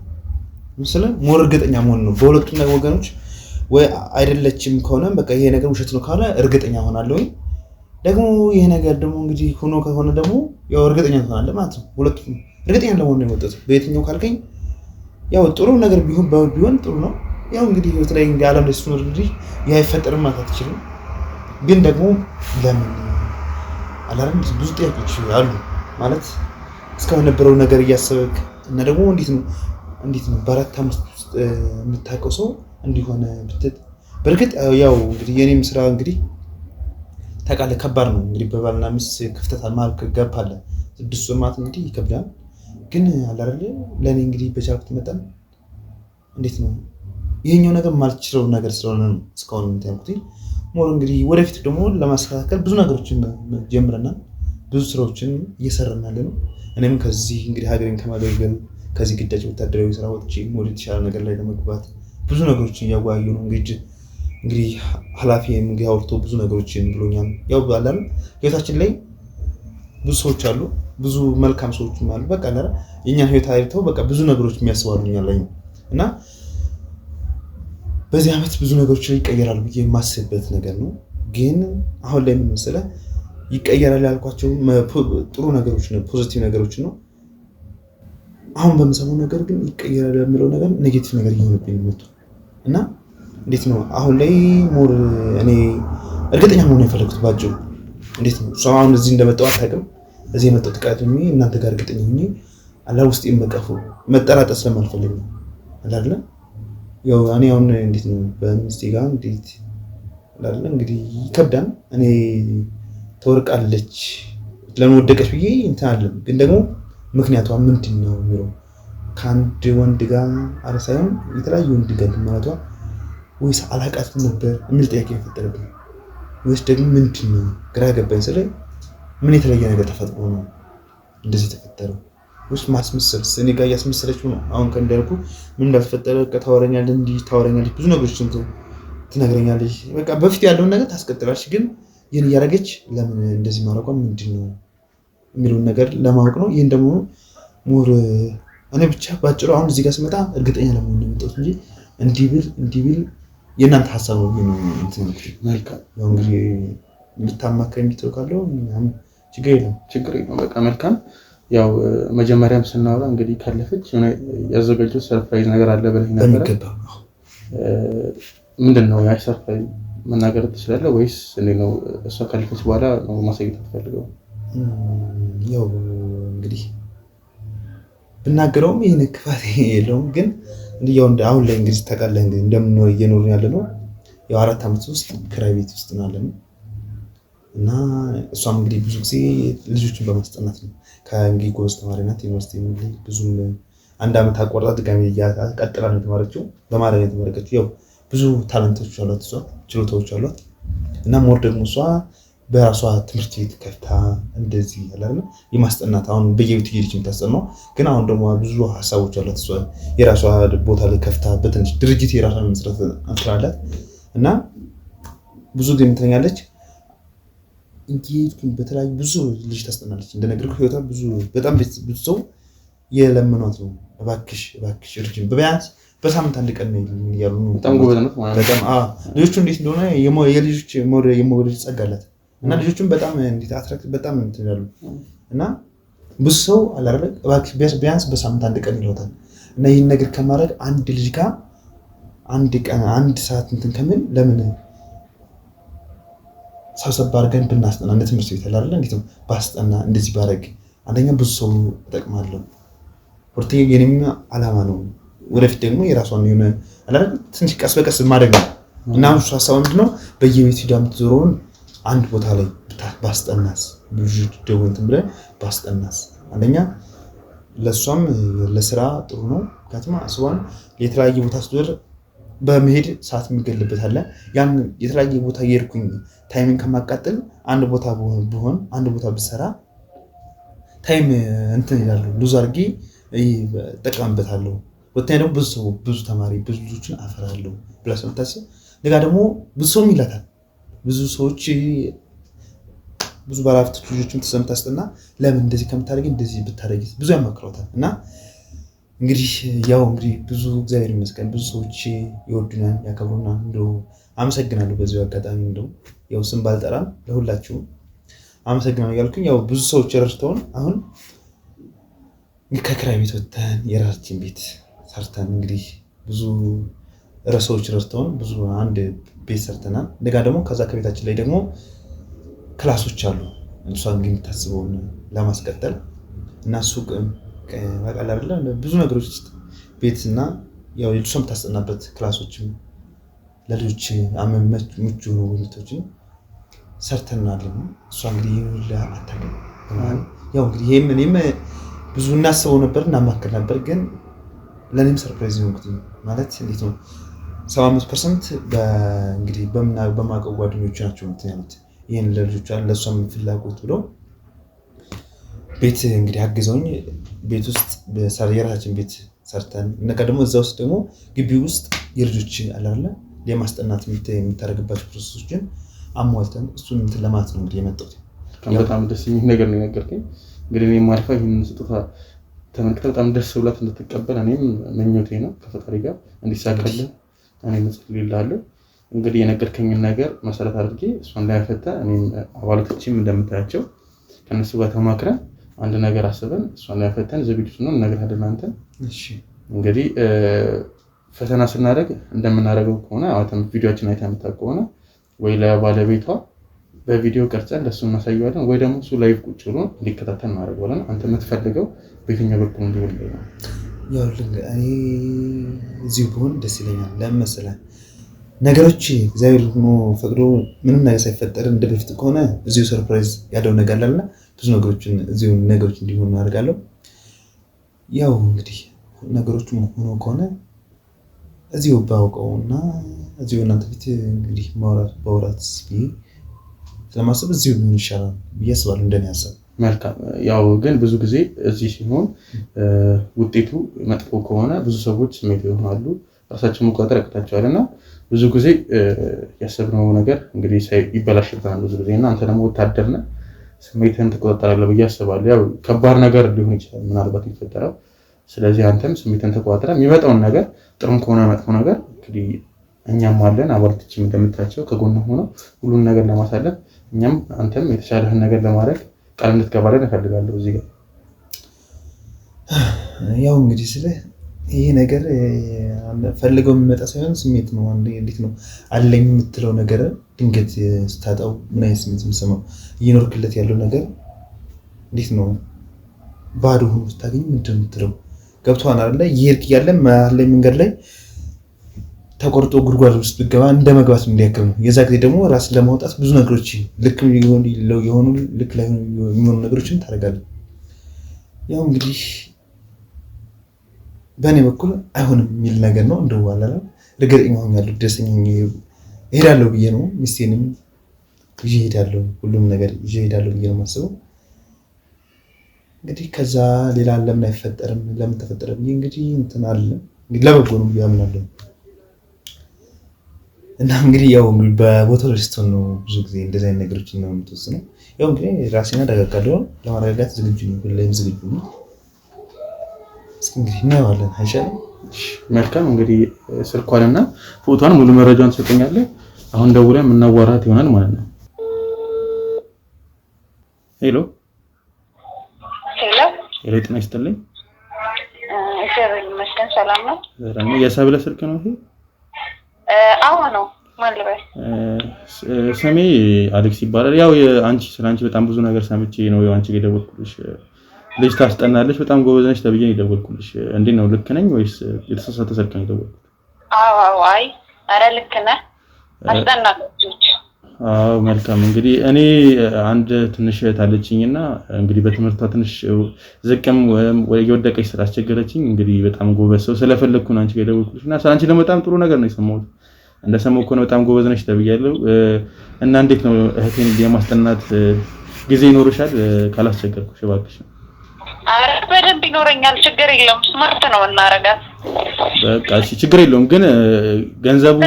ምስልን ሞር እርግጠኛ መሆን ነው በሁለቱም ወገኖች። ወይ አይደለችም ከሆነ በቃ ይሄ ነገር ውሸት ነው ካለ እርግጠኛ ሆናለሁ። ደግሞ ይሄ ነገር ደግሞ እንግዲህ ሆኖ ከሆነ ደግሞ ያው እርግጠኛ ትሆናለህ ማለት ነው። ሁለቱም እርግጠኛ ለመሆን ነው የመጣሁት። በየትኛው ካልከኝ ያው ጥሩ ነገር ቢሆን ጥሩ ነው። ያው እንግዲህ ህይወት ላይ እንግዲህ ዓለም ላይ ስትኖር እንግዲህ ይህ አይፈጠርም ማለት አትችልም። ግን ደግሞ ለምን አላለም ብዙ ጥያቄዎች አሉ ማለት እስካሁን የነበረው ነገር እያሰበክ እና ደግሞ እንዴት ነው በ4 ዓመት ውስጥ የምታውቀው ሰው እንዲሆነ ብትት በእርግጥ ያው እንግዲህ የኔም ስራ እንግዲህ ታውቃለህ ከባድ ነው እንግዲህ በባልና ሚስት ክፍተት ማለት ገባለ 6 ወር ማለት እንግዲህ ይከብዳል። ግን አላረለ ለኔ እንግዲህ በቻልኩት መጠን እንዴት ነው ይሄኛው ነገር ማልችለው ነገር ስለሆነ ነው እስካሁን እንታንኩት ሞር እንግዲህ ወደፊት ደግሞ ለማስተካከል ብዙ ነገሮችን ጀምረናል። ብዙ ስራዎችን እየሰራን ነው። እኔም ከዚህ እንግዲህ ሀገሬን ከማገልገል ከዚህ ግዳጅ ወታደራዊ ስራ ወጥቼ ወደ ተሻለ ነገር ላይ ለመግባት ብዙ ነገሮችን እያወያዩ ነው። እንግዲህ ኃላፊ እንግዲህ አውርቶ ብዙ ነገሮችን ብሎኛል። ያው ባላል ህይወታችን ላይ ብዙ ሰዎች አሉ፣ ብዙ መልካም ሰዎችም አሉ። በቃ አለ የኛን ህይወት አይተው በቃ ብዙ ነገሮች የሚያስባሉኛል ላይ እና በዚህ ዓመት ብዙ ነገሮች ይቀየራሉ ብዬ የማስብበት ነገር ነው። ግን አሁን ላይ ምን መሰለህ ይቀየራል ያልኳቸው ጥሩ ነገሮች ነው፣ ፖዚቲቭ ነገሮች ነው። አሁን በምሰማው ነገር ግን ይቀየራል የሚለው ነገር ኔጌቲቭ ነገር እየሆነብኝ መጥቶ እና እንዴት ነው አሁን ላይ ሞር እኔ እርግጠኛ መሆን የፈለኩት ባጭሩ እንዴት ነው ሰው አሁን እዚህ እንደመጣው አታውቅም እዚህ የመጣው ተቃጥሜ እናንተ ጋር እርግጠኛ ሆኜ አላህ ውስጥ ይመቀፉ መጠራጠር ስለማልፈልግ ነው አይደለ ያው እኔ አሁን እንዴት ነው በሚስቴ ጋር እንዴት አይደለ እንግዲህ ይከብዳል እኔ ተወርቃለች ለምን ወደቀች ብዬ እንትን አለም ግን ደግሞ ምክንያቷ ምንድነው የሚለው ከአንድ ወንድ ጋር አረሳዩን የተለያዩ ወንድ ጋር ማለቷ ወይስ አላቃትም ነበር የሚል ጥያቄ ፈጠረብኝ ወይስ ደግሞ ምንድነው ግራ ገባኝ ስለ ምን የተለየ ነገር ተፈጥሮ ነው እንደዚህ ተፈጠረው ወይስ ማስመሰል እኔ ጋር ያስመሰለችው ነው አሁን ከእንደልኩ ምን እንዳልተፈጠረ ታወራኛለህ እንዲህ ታወራኛለህ ብዙ ነገሮችን ትነግረኛለሽ በቃ በፊት ያለውን ነገር ታስቀጥላለሽ ግን ይሄን ያረጋች ለምን እንደዚህ ማረቋ ምንድነው የሚለው ነገር ለማወቅ ነው ይሄን ደግሞ ሞር እኔ ብቻ ባጭሩ አሁን እዚህ ጋር ስመጣ እርግጠኛ ለመሆን ነው የመጣሁት እንጂ እንዲብል የእናንተ ሐሳብ ነው እንትን መልካም ያው እንግዲህ ልታማክረኝ ትወካለው ችግር የለም በቃ መልካም ያው መጀመሪያም ስናወራ እንግዲህ ካለፈች ያዘጋጀው ሰርፕራይዝ ነገር አለ ብለህ ነበር ምንድነው ያ ሰርፕራይዝ መናገር ትችላለህ ወይስ ነው እሷ ካለፈች በኋላ ነው ማሳየት ትፈልገው ያው እንግዲህ ብናገረውም ይሄን ክፋት የለውም ግን እንዲያው አሁን ላይ እንግዲህ ተቀለ እንግዲህ እንደምንኖር እየኖርን ያለነው ያው 4 ዓመት ውስጥ ክራይ ቤት ውስጥ እናለን እና እሷም እንግዲህ ብዙ ጊዜ ልጆችን በማስጠናት ነው ከእንግዲህ ጎበዝ ተማሪ ናት ዩኒቨርሲቲ ላይ ብዙም 1 ዓመት አቋርጣ ድጋሚ ቀጥላ ነው የተማረችው በማረግ የተመረቀችው ያው ብዙ ታለንቶች አሏት እሷ ችሎታዎች አሏት እና ሞር ደግሞ እሷ በራሷ ትምህርት ቤት ከፍታ እንደዚህ ያላልና የማስጠናት አሁን በየቤቱ እየሄደች የምታስጠናው ግን አሁን ደግሞ ብዙ ሐሳቦች አሏት እሷ የራሷ ቦታ ላይ ከፍታ በትንሽ ድርጅት የራሷን መስራት አጥራላት እና ብዙ ጊዜ ምትኛለች እንግዲህ በተለያዩ ብዙ ልጅ ታስጠናለች እንደነገርኩህ ህይወቷ ብዙ በጣም ብዙ ሰው የለመኗት ነው እባክሽ እርጅም በቢያንስ በሳምንት አንድ ቀን ነው ይያሉ ነው በጣም ጎበዝ ነው ማለት በጣም ልጆቹ እንዴት እንደሆነ የልጆች የሞዴል ጸጋላት እና ልጆቹን በጣም እንዴት አትራክት በጣም እንትን ይላሉ እና ብዙ ሰው አላረግ እባክሽ ቢያንስ በሳምንት አንድ ቀን ይለውታል እና ይሄን ነገር ከማድረግ አንድ ልጅ ጋር አንድ ቀን አንድ ሰዓት እንትን ከምን ለምን ሰብሰብ አድርገን ብናስጠና እንደ ትምህርት ቤት አይደል እንዴት ባስጠና እንደዚህ ባረግ አንደኛ ብዙ ሰው ተጠቅማለሁ ሁለተኛ የኔም አላማ ነው ወደፊት ደግሞ የራሷን የሆነ አላረግ ትንሽ ቀስ በቀስ ማድረግ ነው እና እሱ ሐሳብ ምንድነው በየቤቱ ዳምት ዞሮን አንድ ቦታ ላይ ባስጠናስ ብዙ ደውንት ብለ ባስጠናስ አንደኛ ለሷም ለስራ ጥሩ ነው ከተማ አስዋን የተለያየ ቦታ ስትወር በመሄድ ሰዓት የሚገልበት አለ ያን የተለያየ ቦታ የርኩኝ ታይሚንግ ከማቃጠል አንድ ቦታ ቢሆን አንድ ቦታ ብሰራ ታይም እንትን ይላል ሉዝ አርጊ ተጠቀምበታለሁ ወጥተን ደግሞ ብዙ ተማሪ ብዙ ልጆችን አፈራለሁ ብለህ ስለምታስብ ለጋ ደግሞ ብዙ ሰው ይላታል ብዙ ሰዎች ብዙ ባለሀብት ልጆችን ተሰምታስጠና ለምን እንደዚህ ከምታደርጊ እንደዚህ ብታደርጊ ብዙ ያማክራታል እና እንግዲህ ያው እንግዲህ ብዙ እግዚአብሔር ይመስገን ብዙ ሰዎች ይወዱናል ያከብሩናል እንደው አመሰግናለሁ በዚህ አጋጣሚ እንደው ያው ስም ባልጠራም ለሁላችሁም አመሰግናለሁ ያልኩኝ ያው ብዙ ሰዎች ረድተውን አሁን ከክራይ ቤት ወጥተን የራሳችን ቤት ሰርተን እንግዲህ ብዙ ራሶች ረድተውን ብዙ አንድ ቤት ሰርተናል እንደጋ ደግሞ ከዛ ከቤታችን ላይ ደግሞ ክላሶች አሉ እሷን ግን ታስበውን ለማስቀጠል እና ሱቅ በቃላ አይደለም ብዙ ነገሮች ቤትና ያው ልጅም ታስጠናበት ክላሶችም ለልጆች አመመች ምቹ ነው ወልቶችን ሰርተናል እሷ እንግዲህ ለአታገኝ ያው እንግዲህ ይሄም ብዙ እናስበው ነበርና ማከር ነበር ግን ለኔም ሰርፕራይዝ ነው ማለት እንዴት ነው 75% በእንግዲህ በማቀው ጓደኞች ናቸው እንት ይሄን ለልጆች ለሷም ፍላጎት ብሎ ቤት እንግዲህ አግዘውኝ ቤት ውስጥ በሰሪራችን ቤት ሰርተን እና ደግሞ እዛው ውስጥ ደግሞ ግቢ ውስጥ የልጆች አላለ ለማስጠናት የምታረግባቸው ፕሮሰሶችን አሟልተን እሱን እንትን ለማለት ነው እንግዲህ የመጣሁት በጣም ደስ የሚል ነገር ነው የነገርከኝ እንግዲህ እኔ ማልፋ ይሄን ስጦታ ተመልክተህ በጣም ደስ ብላት እንድትቀበል እኔም ምኞቴ ነው ከፈጣሪ ጋር እንዲሳካልን እኔ መስክልልሃለሁ እንግዲህ የነገርከኝን ነገር መሰረት አድርጌ እሷን እንዳይፈታ እኔም አባላቶችም እንደምታያቸው ከነሱ ጋር ተማክረን አንድ ነገር አስበን እሷን ያፈተን ዝግጁ ነው ነገር አይደለም። እሺ እንግዲህ ፈተና ስናደርግ እንደምናደርገው ከሆነ አሁን ቪዲዮአችን አይታ የምታውቅ ከሆነ ወይ ለባለቤቷ በቪዲዮ ቀርጸን ለሱ እናሳየዋለን ወይ ደግሞ እሱ ላይቭ ቁጭ ብሎ እንዲከታተል እናደርገዋለን። አንተ የምትፈልገው በየትኛው በኩል እንዲሆን ነው? ያው እኔ እዚሁ ብሆን ደስ ይለኛል። ለምን መሰለህ ነገሮች እግዚአብሔር ሆኖ ፈቅዶ ምንም ነገር ሳይፈጠር እንደ በፊት ከሆነ እዚሁ ሰርፕራይዝ ያለው ነገር አለና ብዙ ነገሮችን እዚሁ ነገሮች እንዲሆኑ አደርጋለሁ። ያው እንግዲህ ነገሮች ሆኖ ከሆነ እዚሁ ባውቀውና እዚሁ እናንተ ፊት እንግዲህ ማውራት ብዬ ስለማስብ እዚሁ ምን ይሻላል ብዬ አስባለሁ። እንደኔ ሀሳብ መልካም። ያው ግን ብዙ ጊዜ እዚህ ሲሆን ውጤቱ መጥፎ ከሆነ ብዙ ሰዎች ስሜት ይሆናሉ፣ ራሳቸውን መቆጣጠር ያቅታቸዋልና ብዙ ጊዜ ያሰብነው ነገር እንግዲህ ይበላሽብናል ብዙ ጊዜ እና አንተ ደግሞ ወታደር ነህ፣ ስሜትህን ትቆጣጠራለህ ብዬ አስባለሁ። ያው ከባድ ነገር ሊሆን ይችላል ምናልባት የሚፈጠረው። ስለዚህ አንተም ስሜትህን ተቆጣጥረህ የሚመጣውን ነገር ጥሩም ከሆነ መጥፎ ነገር እንግዲህ እኛም አለን አባልቶችም እንደምታቸው ከጎን ሆኖ ሁሉን ነገር ለማሳለፍ እኛም አንተም የተሻለህን ነገር ለማድረግ ቃል እንድትገባለን እፈልጋለሁ። እዚህ ጋር ያው እንግዲህ ስለ ይሄ ነገር ፈልገው የሚመጣ ሳይሆን ስሜት ነው። እንዴት ነው አለኝ የምትለው ነገር ድንገት ስታጣው ምን አይነት ስሜት የምትሰማው? እየኖርክለት ያለው ነገር እንዴት ነው ባዶ ሆኖ ስታገኝ ምንድን ነው የምትለው? ገብቶሃል አይደለ? እየሄድክ እያለ መሀል ላይ መንገድ ላይ ተቆርጦ ጉድጓድ ውስጥ ብትገባ እንደ መግባት እንዲያክል ነው። የዛ ጊዜ ደግሞ ራስን ለማውጣት ብዙ ነገሮች ልክ የሆኑ ልክ ላይ የሚሆኑ ነገሮችን ታደርጋለህ። ያው እንግዲህ በእኔ በኩል አይሆንም የሚል ነገር ነው። እንደው አላለ እርግጠኛ ሆኛለሁ፣ ደስተኛ እሄዳለሁ ብዬ ነው። ሚስቴንም ይዤ እሄዳለሁ፣ ሁሉም ነገር ይዤ እሄዳለሁ ብዬ ነው የማስበው። እንግዲህ ከዛ ሌላ ለምን አይፈጠርም ለምን ተፈጠረ ብዬ እንግዲህ እንትን አለ እንግዲህ ለበጎ ነው ብዬ አምናለሁ። እና እንግዲህ ያው በቦታው ላይ ስትሆን ነው ብዙ ጊዜ እንደዚህ አይነት ነገሮችን ነው የምትወስነው። ያው እንግዲህ ራሴን አረጋጋለሁ፣ ለማረጋጋት ዝግጁ ነኝ፣ ሁሌም ዝግጁ ነኝ። እስኪ እንግዲህ እናየዋለን አይሻልም? መልካም። እንግዲህ ስልኳንና ፎቶዋን ሙሉ መረጃውን ትሰጠኛለህ። አሁን ደውለን የምናዋራት ይሆናል ማለት ነው። ሄሎ ሄሎ፣ ጤና ይስጥልኝ። እግዚአብሔር ይመስገን ሰላም ነው። የሰብለ ስልክ ነው ይሄ? አዎ ነው። ማን ልበል? ስሜ አሌክስ ይባላል። ያው አንቺ ስለአንቺ በጣም ብዙ ነገር ሰምቼ ነው አንቺ ጋር የደወልኩልሽ። ልጅ ታስጠናለሽ፣ በጣም ጎበዝ ነሽ ተብዬ ነው የደወልኩልሽ። እንዴት ነው ልክ ነኝ ወይስ የተሳሳተ ስልክ ነው የደወልኩት? አዎ አይ ኧረ ልክ ነህ። አስጠናለች። አዎ መልካም። እንግዲህ እኔ አንድ ትንሽ እህት አለችኝና እንግዲህ በትምህርቷ ትንሽ ዝቅም የወደቀች ስላስቸገረችኝ እንግዲህ በጣም ጎበዝ ሰው ስለፈለኩ ነው አንቺ ጋር የደወልኩልሽና ስለአንቺ ደግሞ በጣም ጥሩ ነገር ነው የሰማሁት። እንደሰማሁ እኮ ነው በጣም ጎበዝ ነሽ ተብያለሁ። እና እንዴት ነው እህቴን የማስጠናት ጊዜ ይኖርሻል ካላስቸገርኩሽ እባክሽ? አረ በደንብ ይኖረኛል፣ ችግር የለውም። ስማርት ነው እናረጋት። በቃ እሺ ችግር የለውም። ግን ገንዘቡ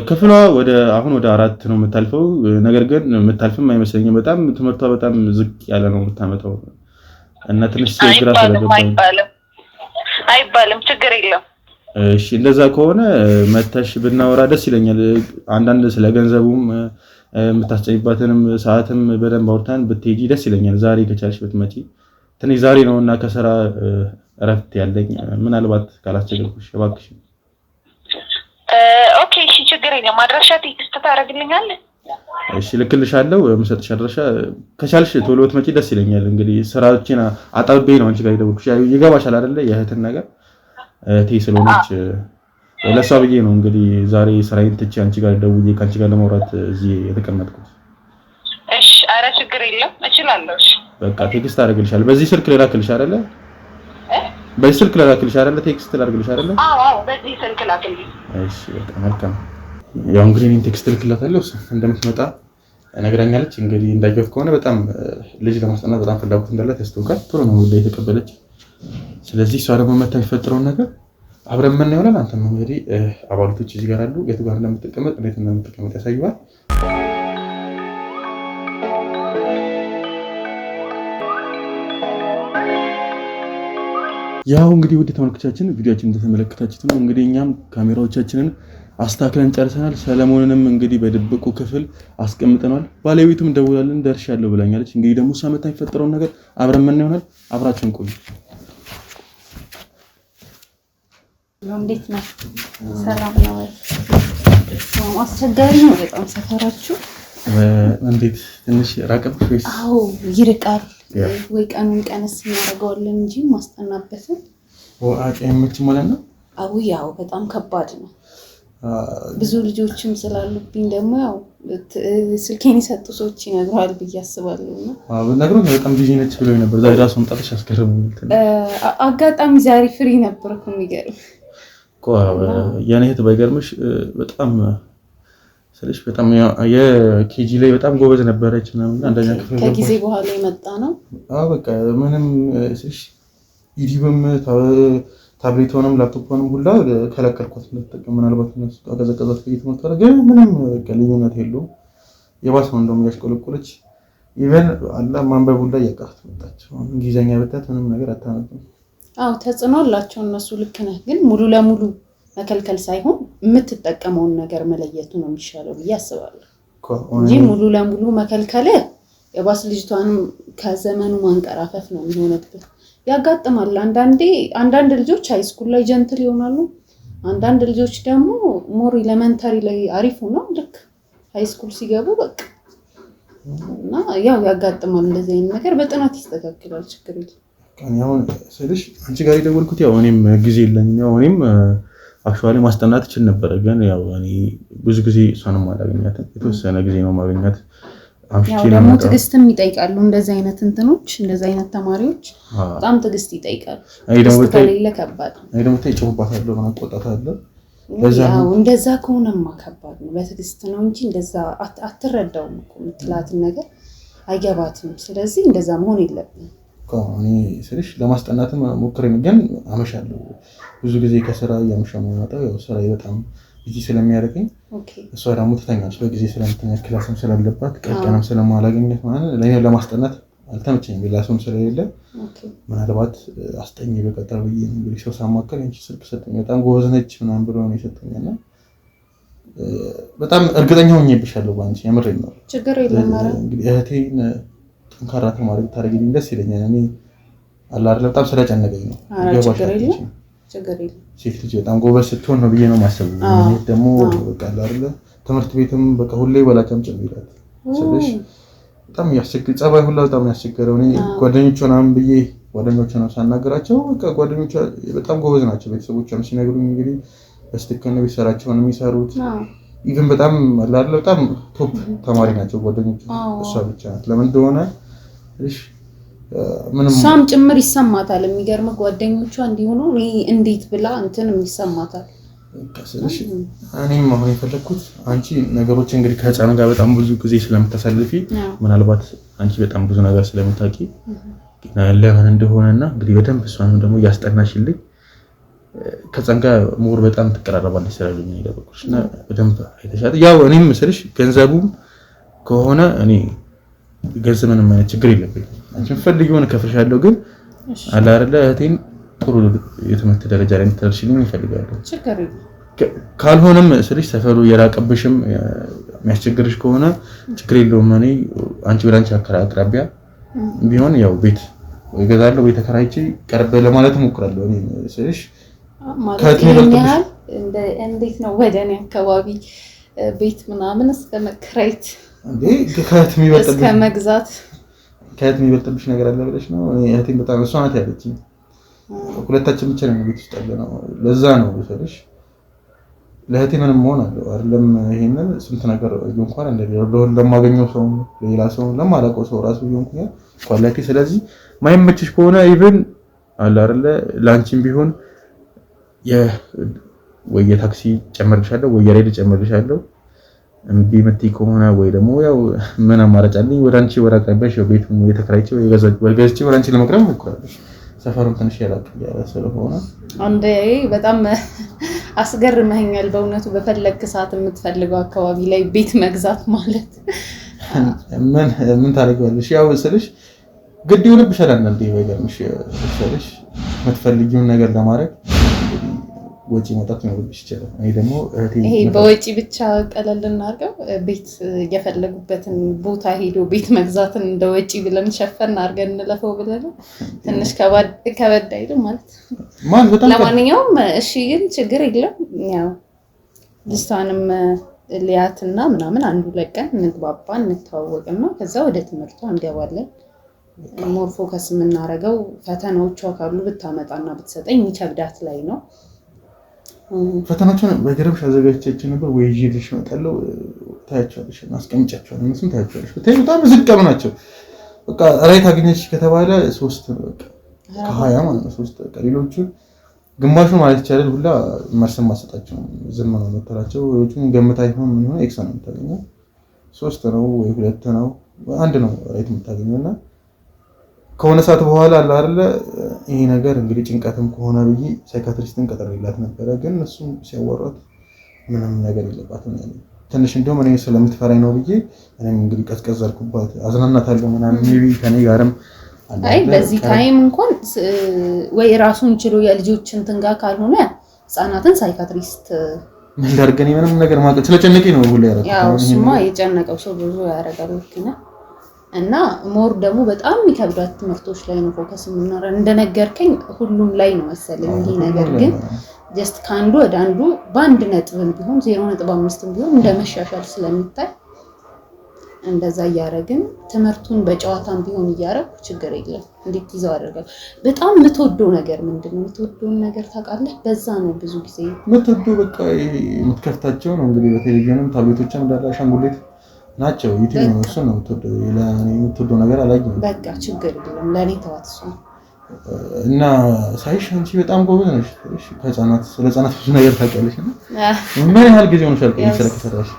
ክፍሏ ወደ 4 ነው የምታልፈው። ነገር ግን የምታልፍም አይመስለኝም። በጣም ትምህርቷ በጣም ዝቅ ያለ ነው የምታመጣው እና ትንሽ ግራ ስለገባኝ አይባልም። ችግር የለውም። እሺ እንደዛ ከሆነ መተሽ ብናወራ ደስ ይለኛል። አንዳንድ ስለ ገንዘቡም የምታስጨይባትንም ሰዓትም በደንብ አውርተን ብትሄጂ ደስ ይለኛል። ዛሬ ከቻልሽ ብትመጪ። ትንሽ ዛሬ ነውና ከስራ እረፍት ያለኝ፣ ምናልባት ካላስቸገርኩሽ እባክሽ። ኦኬ እሺ ችግር የለም። አድራሻ ቴክስት ታደርግልኛለህ? እሺ ልክልሻለሁ። የምሰጥሽ አድራሻ ከቻልሽ ቶሎ ብትመጪ ደስ ይለኛል። እንግዲህ ስራዎችን አጣብቤ ነው አንቺ ጋር የደወልኩሽ። ይገባሻል አይደለ? የእህትን ነገር እህቴ ስለሆነች ለሷ ብዬ ነው እንግዲህ ዛሬ ስራዬን ትቼ አንቺ ጋር ደውዬ ከአንቺ ጋር ለማውራት እዚህ የተቀመጥኩት። እሺ ኧረ ችግር የለም እችላለሁ። እሺ በቃ ቴክስት አደርግልሻለሁ። በዚህ ስልክ ልላክልሽ አይደለ? በዚህ ስልክ ልላክልሽ አይደለ? ቴክስት ላድርግልሽ አይደለ? አዎ በዚህ ስልክ ላክልኝ። እሺ በቃ መልካም። ያው እንግዲህ እኔን ቴክስት ልክላታለሁ፣ እንደምትመጣ ነግራኛለች። እንግዲህ እንዳየሁት ከሆነ በጣም ልጅ ለማስጠናት በጣም ፍላጎት እንዳላት ያስታውቃል። ጥሩ ነው ሁሌ የተቀበለች። ስለዚህ እሷ ደግሞ መታ የሚፈጥረውን ነገር አብረን ምን ይሆናል። አንተም እንግዲህ አባላቶች እዚህ ጋር አሉ። የቱ ጋር እንደምትቀመጥ እንዴት እንደምትቀመጥ ያሳዩዋል። ያው እንግዲህ ውድ ተመልካቾቻችን ቪዲዮአችን እንደተመለከታችሁት ነው። እንግዲህ እኛም ካሜራዎቻችንን አስተካክለን ጨርሰናል። ሰለሞንንም እንግዲህ በድብቁ ክፍል አስቀምጠናል። ባለቤቱም ደውላልን ደርሻለሁ ብላኛለች። እንግዲህ ደግሞ ሳመታ የሚፈጠረውን ነገር አብረን ምን ይሆናል? አብራችሁን ቆዩ። እንዴት ነው? ሰላም ነው? አስቸጋሪ ነው በጣም ሰፈራችሁ። እንዴት ትንሽ ራቀብሽ ወይስ? አዎ ይርቃል። ወይ ቀኑን ቀነስ እናደርገዋለን እንጂ ማስጠናበትን አቀምጭ ማለት ነው። አዎ ያው በጣም ከባድ ነው። ብዙ ልጆችም ስላሉብኝ ደግሞ ያው ስልኬን የሰጡ ሰዎች ይነግሯል ብዬ አስባለሁና ነግሮኝ በጣም ቢዚ ነች ብሎኝ ነበር። ዛሬ ራሱ መምጣትሽ አስገረመኝ። አጋጣሚ ዛሬ ፍሪ ነበርኩ። የሚገርም የኔ እህት ባይገርምሽ በጣም ስለሽ በጣም የኬጂ ላይ በጣም ጎበዝ ነበረች እና አንደኛ ክፍል ከጊዜ በኋላ የመጣ ነው። አዎ በቃ ምንም ስለሽ ዩቲዩብም ታብሌቶንም ላፕቶፕንም ሁላ ከለከልኳት እንድትጠቀም። ምናልባት እነሱ አቀዘቀዛት ከየትምህርት ጋር ግን ምንም በቃ ልዩነት የለውም። የባሰው እንደውም እያሽቆለቆለች ኢቨን አላ ማንበብ ሁላ እያቃተት መጣች። እንግሊዘኛ ብታት ምንም ነገር አታነብም። አዎ ተጽዕኖ አላቸው እነሱ። ልክ ነህ። ግን ሙሉ ለሙሉ መከልከል ሳይሆን የምትጠቀመውን ነገር መለየቱ ነው የሚሻለው ብዬ አስባለሁ እንጂ ሙሉ ለሙሉ መከልከል የባስ ልጅቷንም ከዘመኑ ማንቀራፈፍ ነው የሚሆነብህ። ያጋጥማል አንዳንድ ልጆች ሃይስኩል ላይ ጀንትል ይሆናሉ። አንዳንድ ልጆች ደግሞ ሞር ኤሌመንተሪ ላይ አሪፍ ነው። ልክ ሃይስኩል ሲገቡ በቃ እና ያው ያጋጥማል እንደዚህ አይነት ነገር። በጥናት ይስተካከላል። ችግር የለም። አሁን ስልሽ አንቺ ጋር የደወልኩት ያው እኔም ጊዜ የለኝም። ያው እኔም አክቹዋሊ ማስጠናት እችል ነበረ፣ ግን ያው እኔ ብዙ ጊዜ እሷንም አላገኛትም። የተወሰነ ጊዜ ነው ማግኘት። ያው ደግሞ ትዕግስትም ይጠይቃሉ እንደዚህ አይነት እንትኖች፣ እንደዚህ አይነት ተማሪዎች በጣም ትዕግስት ይጠይቃሉ። ትዕግስት ከሌለ ከባድ ነው። አይ ደግሞ ተይጮህባታለሁ ማለት ቆጣታለሁ። ያው እንደዛ ከሆነማ ከባድ ነው። በትዕግስት ነው እንጂ እንደዛ አትረዳውም እኮ የምትላትን ነገር አይገባትም። ስለዚህ እንደዛ መሆን የለብንም። እኔ ስልሽ ለማስጠናትም ሞክረን ግን አመሻለሁ። ብዙ ጊዜ ከስራ እያመሻሁ ነው የምመጣው። ያው ስራዬ በጣም ቢዚ ስለሚያደርገኝ እሷ ደግሞ ትተኛለች በጊዜ ስለምትተኛ፣ ክላስም ስላለባት ቀንም ስለማላገኘት ማለት ለኔ ለማስጠናት አልተመቸኝም። ሌላ ሰውም ስለሌለ ምናልባት አስጠኝ በቀጠር ብዬ እንግዲህ ሰው ሳማከር አንቺ ስልክ ሰጠኝ። በጣም ጎበዝ ነች ምናምን ብሎ ነው የሰጠኝና በጣም እርግጠኛ ሆኜብሻለሁ ባንቺ። የምሬን ነው። ችግር የለም ማለት እንግዲህ እህቴን ጠንካራ ተማሪ ብታደርጊልኝ ደስ ይለኛል። እኔ አላ አይደል በጣም ስለጨነቀኝ ነው። ችግር የለም። ሴት ልጅ በጣም ጎበዝ ስትሆን ነው ብዬ ነው የማስበው። እኔ ደግሞ በቃ አይደል ትምህርት ቤትም በቃ ሁሌ በላጫም ጨምይላት ስለሽ በጣም ያስቸግር ጸባይ ሁላ በጣም ያስቸገረው። እኔ ጓደኞቿ ናም ብዬ ጓደኞቿ ነው ሳናገራቸው በቃ ጓደኞቿ በጣም ጎበዝ ናቸው። ቤተሰቦቿም ሲነግሩኝ እንግዲህ በስትክክል ነው ቤተሰራቸውን የሚሰሩት። ኢቭን በጣም አይደል በጣም ቶፕ ተማሪ ናቸው ጓደኞቿ። እሷ ብቻ ናት ለምን እንደሆነ እሺ ምንም ሳም ጭምር ይሰማታል። የሚገርም ጓደኞቿ እንዲሆኑ እንዴት ብላ እንትንም ይሰማታል። ከሰልሽ እኔም አሁን የፈለኩት አንቺ ነገሮች እንግዲህ ከህፃን ጋር በጣም ብዙ ጊዜ ስለምታሳልፊ ምናልባት አንቺ በጣም ብዙ ነገር ስለምታውቂ ለምን እንደሆነና እንግዲህ በደንብ እሷንም ደግሞ ያስጠናሽልኝ ከህፃን ጋር ሞር በጣም ትቀራረባለች ስላሉኝ ነው ያደረኩሽና በደንብ አይተሻት። ያው እኔም ስልሽ ገንዘቡም ከሆነ እኔ ገንዘብ ምንም አይነት ችግር የለብኝም። አንቺ ፈልጊውን ከፍልሻለሁ፣ ግን አለ አይደለ እህቴን ጥሩ የትምህርት ደረጃ ላይ እንድትደርሽልኝ እፈልጋለሁ። ችግር ካልሆነም ስልሽ ሰፈሩ የራቀብሽም የሚያስቸግርሽ ከሆነ ችግር የለውም። እኔ አንቺ ወደ አንቺ አቅራቢያ ቢሆን ያው ቤት እገዛለሁ፣ ቤት ተከራይቼ ቀርብ ለማለት እሞክራለሁ። እኔ ስልሽ ከትምህርት እንዴት ነው ወደ እኔ አካባቢ ቤት ምናምን እስከ መከራየት እንዴ እስከ መግዛት የሚበልጥብሽ ነገር አለ ብለሽ ነው? እኔ እህቴን በጣም እሷ ናት ያለችኝ። ሁለታችን ብቻ ነን ቤት ውስጥ ያለነው። ለዛ ነው ስልሽ ለእህቴ ምንም መሆን አለው አይደለም። ይሄንን ስንት ነገር እንኳን እንደሌለው ለማገኘው ሰው ሌላ ሰው ለማላውቀው ሰው ራሱ ይሆንኩኝ ኳላቲ። ስለዚህ ማይመችሽ ከሆነ ኢቭን አለ አይደለ ላንቺም ቢሆን ወይ የታክሲ ጨመርልሻለሁ ወይ የሬድ ጨመርልሻለሁ። እምቢ የምትይ ከሆነ ወይ ደግሞ ያው ምን አማራጭ አለኝ ወደ አንቺ ወደ አቅራቢያሽ ቤቱን የተከራይቼው ገዝቼ ወደ አንቺ ለመቅረብ እሞክራለሁ። ሰፈሩን ትንሽ ያላቅ ስለሆነ አንዴ በጣም አስገርመኛል በእውነቱ። በፈለክ ሰዓት የምትፈልገው አካባቢ ላይ ቤት መግዛት ማለት ምን ታደርጊያለሽ? ያው ስልሽ ግድ ይሆንብሻል አንዳንዴ። ባይገርምሽ ስልሽ የምትፈልጊውን ነገር ለማድረግ ወጪ መውጣት ይኖርብሽ ይችላል። እኔ ደግሞ ይሄ በወጪ ብቻ ቀለል እናድርገው። ቤት የፈለጉበትን ቦታ ሄዶ ቤት መግዛትን እንደ ወጪ ብለን ሸፈን አድርገን እንለፈው ብለን ትንሽ ከበድ አይልም ማለት በጣም ለማንኛውም እሺ፣ ግን ችግር የለም። ያው ልጅቷንም ሊያትና ምናምን አንዱ ለቀን እንግባባ እንተዋወቅና ከዛ ወደ ትምህርቷ እንገባለን። ሞር ፎከስ የምናደርገው ፈተናዎቿ ካሉ ብታመጣና ብትሰጠኝ የሚከብዳት ላይ ነው። ፈተናዎቹን በገረምሽ አዘጋጅቻቸው ነበር ወይ ይዤልሽ እመጣለሁ። ታያቸዋለሽ እና አስቀምጫቸዋለሁ። እነሱም ታያቸዋለሽ። በጣም ዝቅም ናቸው። በቃ ራይት አገኘች ከተባለ 3 ነው በቃ ከ20 ማለት ነው 3 በቃ ሌሎቹ ግማሹ ማለት ይቻላል ሁላ ማሰማ ሰጣቸው ዝም ነው መተራቸው። ሌሎቹን ገምታ ይሆን ምን ሆነ ኤክስ ነው የምታገኘው። 3 ነው ወይ 2 ነው 1 ነው ራይት የምታገኘውና ከሆነ ሰዓት በኋላ አለ አይደለ ይሄ ነገር እንግዲህ ጭንቀትም ከሆነ ብዬ ሳይካትሪስትን ቀጠረላት ነበረ። ግን እሱም ሲያወራት ምንም ነገር የለባትም ያለው ትንሽ እንደውም እኔ ስለምትፈራኝ ነው ብዬ እኔም እንግዲህ ቀዝቀዝ አልኩባት። አዝናናታለሁ ምናምን ሜቢ ከኔ ጋርም አይ በዚህ ታይም እንኳን ወይ ራሱን ችሎ የልጆችን ትንጋ ካልሆነ ህፃናትን ሳይካትሪስት ምን ላድርገኝ ምንም ነገር ማለት ስለጨነቀኝ ነው ሁሉ ያደረኩት። ያው እሱማ የጨነቀው ሰው ብዙ ያደርጋል ልክና እና ሞር ደግሞ በጣም የሚከብዳት ትምህርቶች ላይ ነው ፎከስ የምናደርገው። እንደነገርከኝ ሁሉም ላይ ነው መሰለኝ ይሄ ነገር። ግን ጀስት ካንዱ ወደ አንዱ በአንድ ነጥብም ቢሆን 0.5 ቢሆን እንደመሻሻል ስለሚታይ እንደዛ እያደረግን ትምህርቱን በጨዋታም ቢሆን እያደረኩ ችግር የለም እንዴት ይዘው አደርጋለሁ። በጣም የምትወደው ነገር ምንድነው? የምትወደውን ነገር ታውቃለህ? በዛ ነው ብዙ ጊዜ የምትወደው በቃ የምትከፍታቸው ነው እንግዲህ በቴሌቪዥንም ታብሌቶችም እንዳለ አሻንጉሊት ናቸው። ዩቲዩብ ነው እሱ ነው የምትወደው። ለኔ የምትወደው ነገር አላየሁም። በቃ ችግር የለም ለኔ ተዋት እሱ እና ሳይሽ አንቺ በጣም ጎበዝ ነሽ። እሺ ከህፃናት ስለ ህፃናት ብዙ ነገር ታውቂያለሽ እና ምን ያህል ጊዜ ሆነሻል ስራ ከሰራሽ?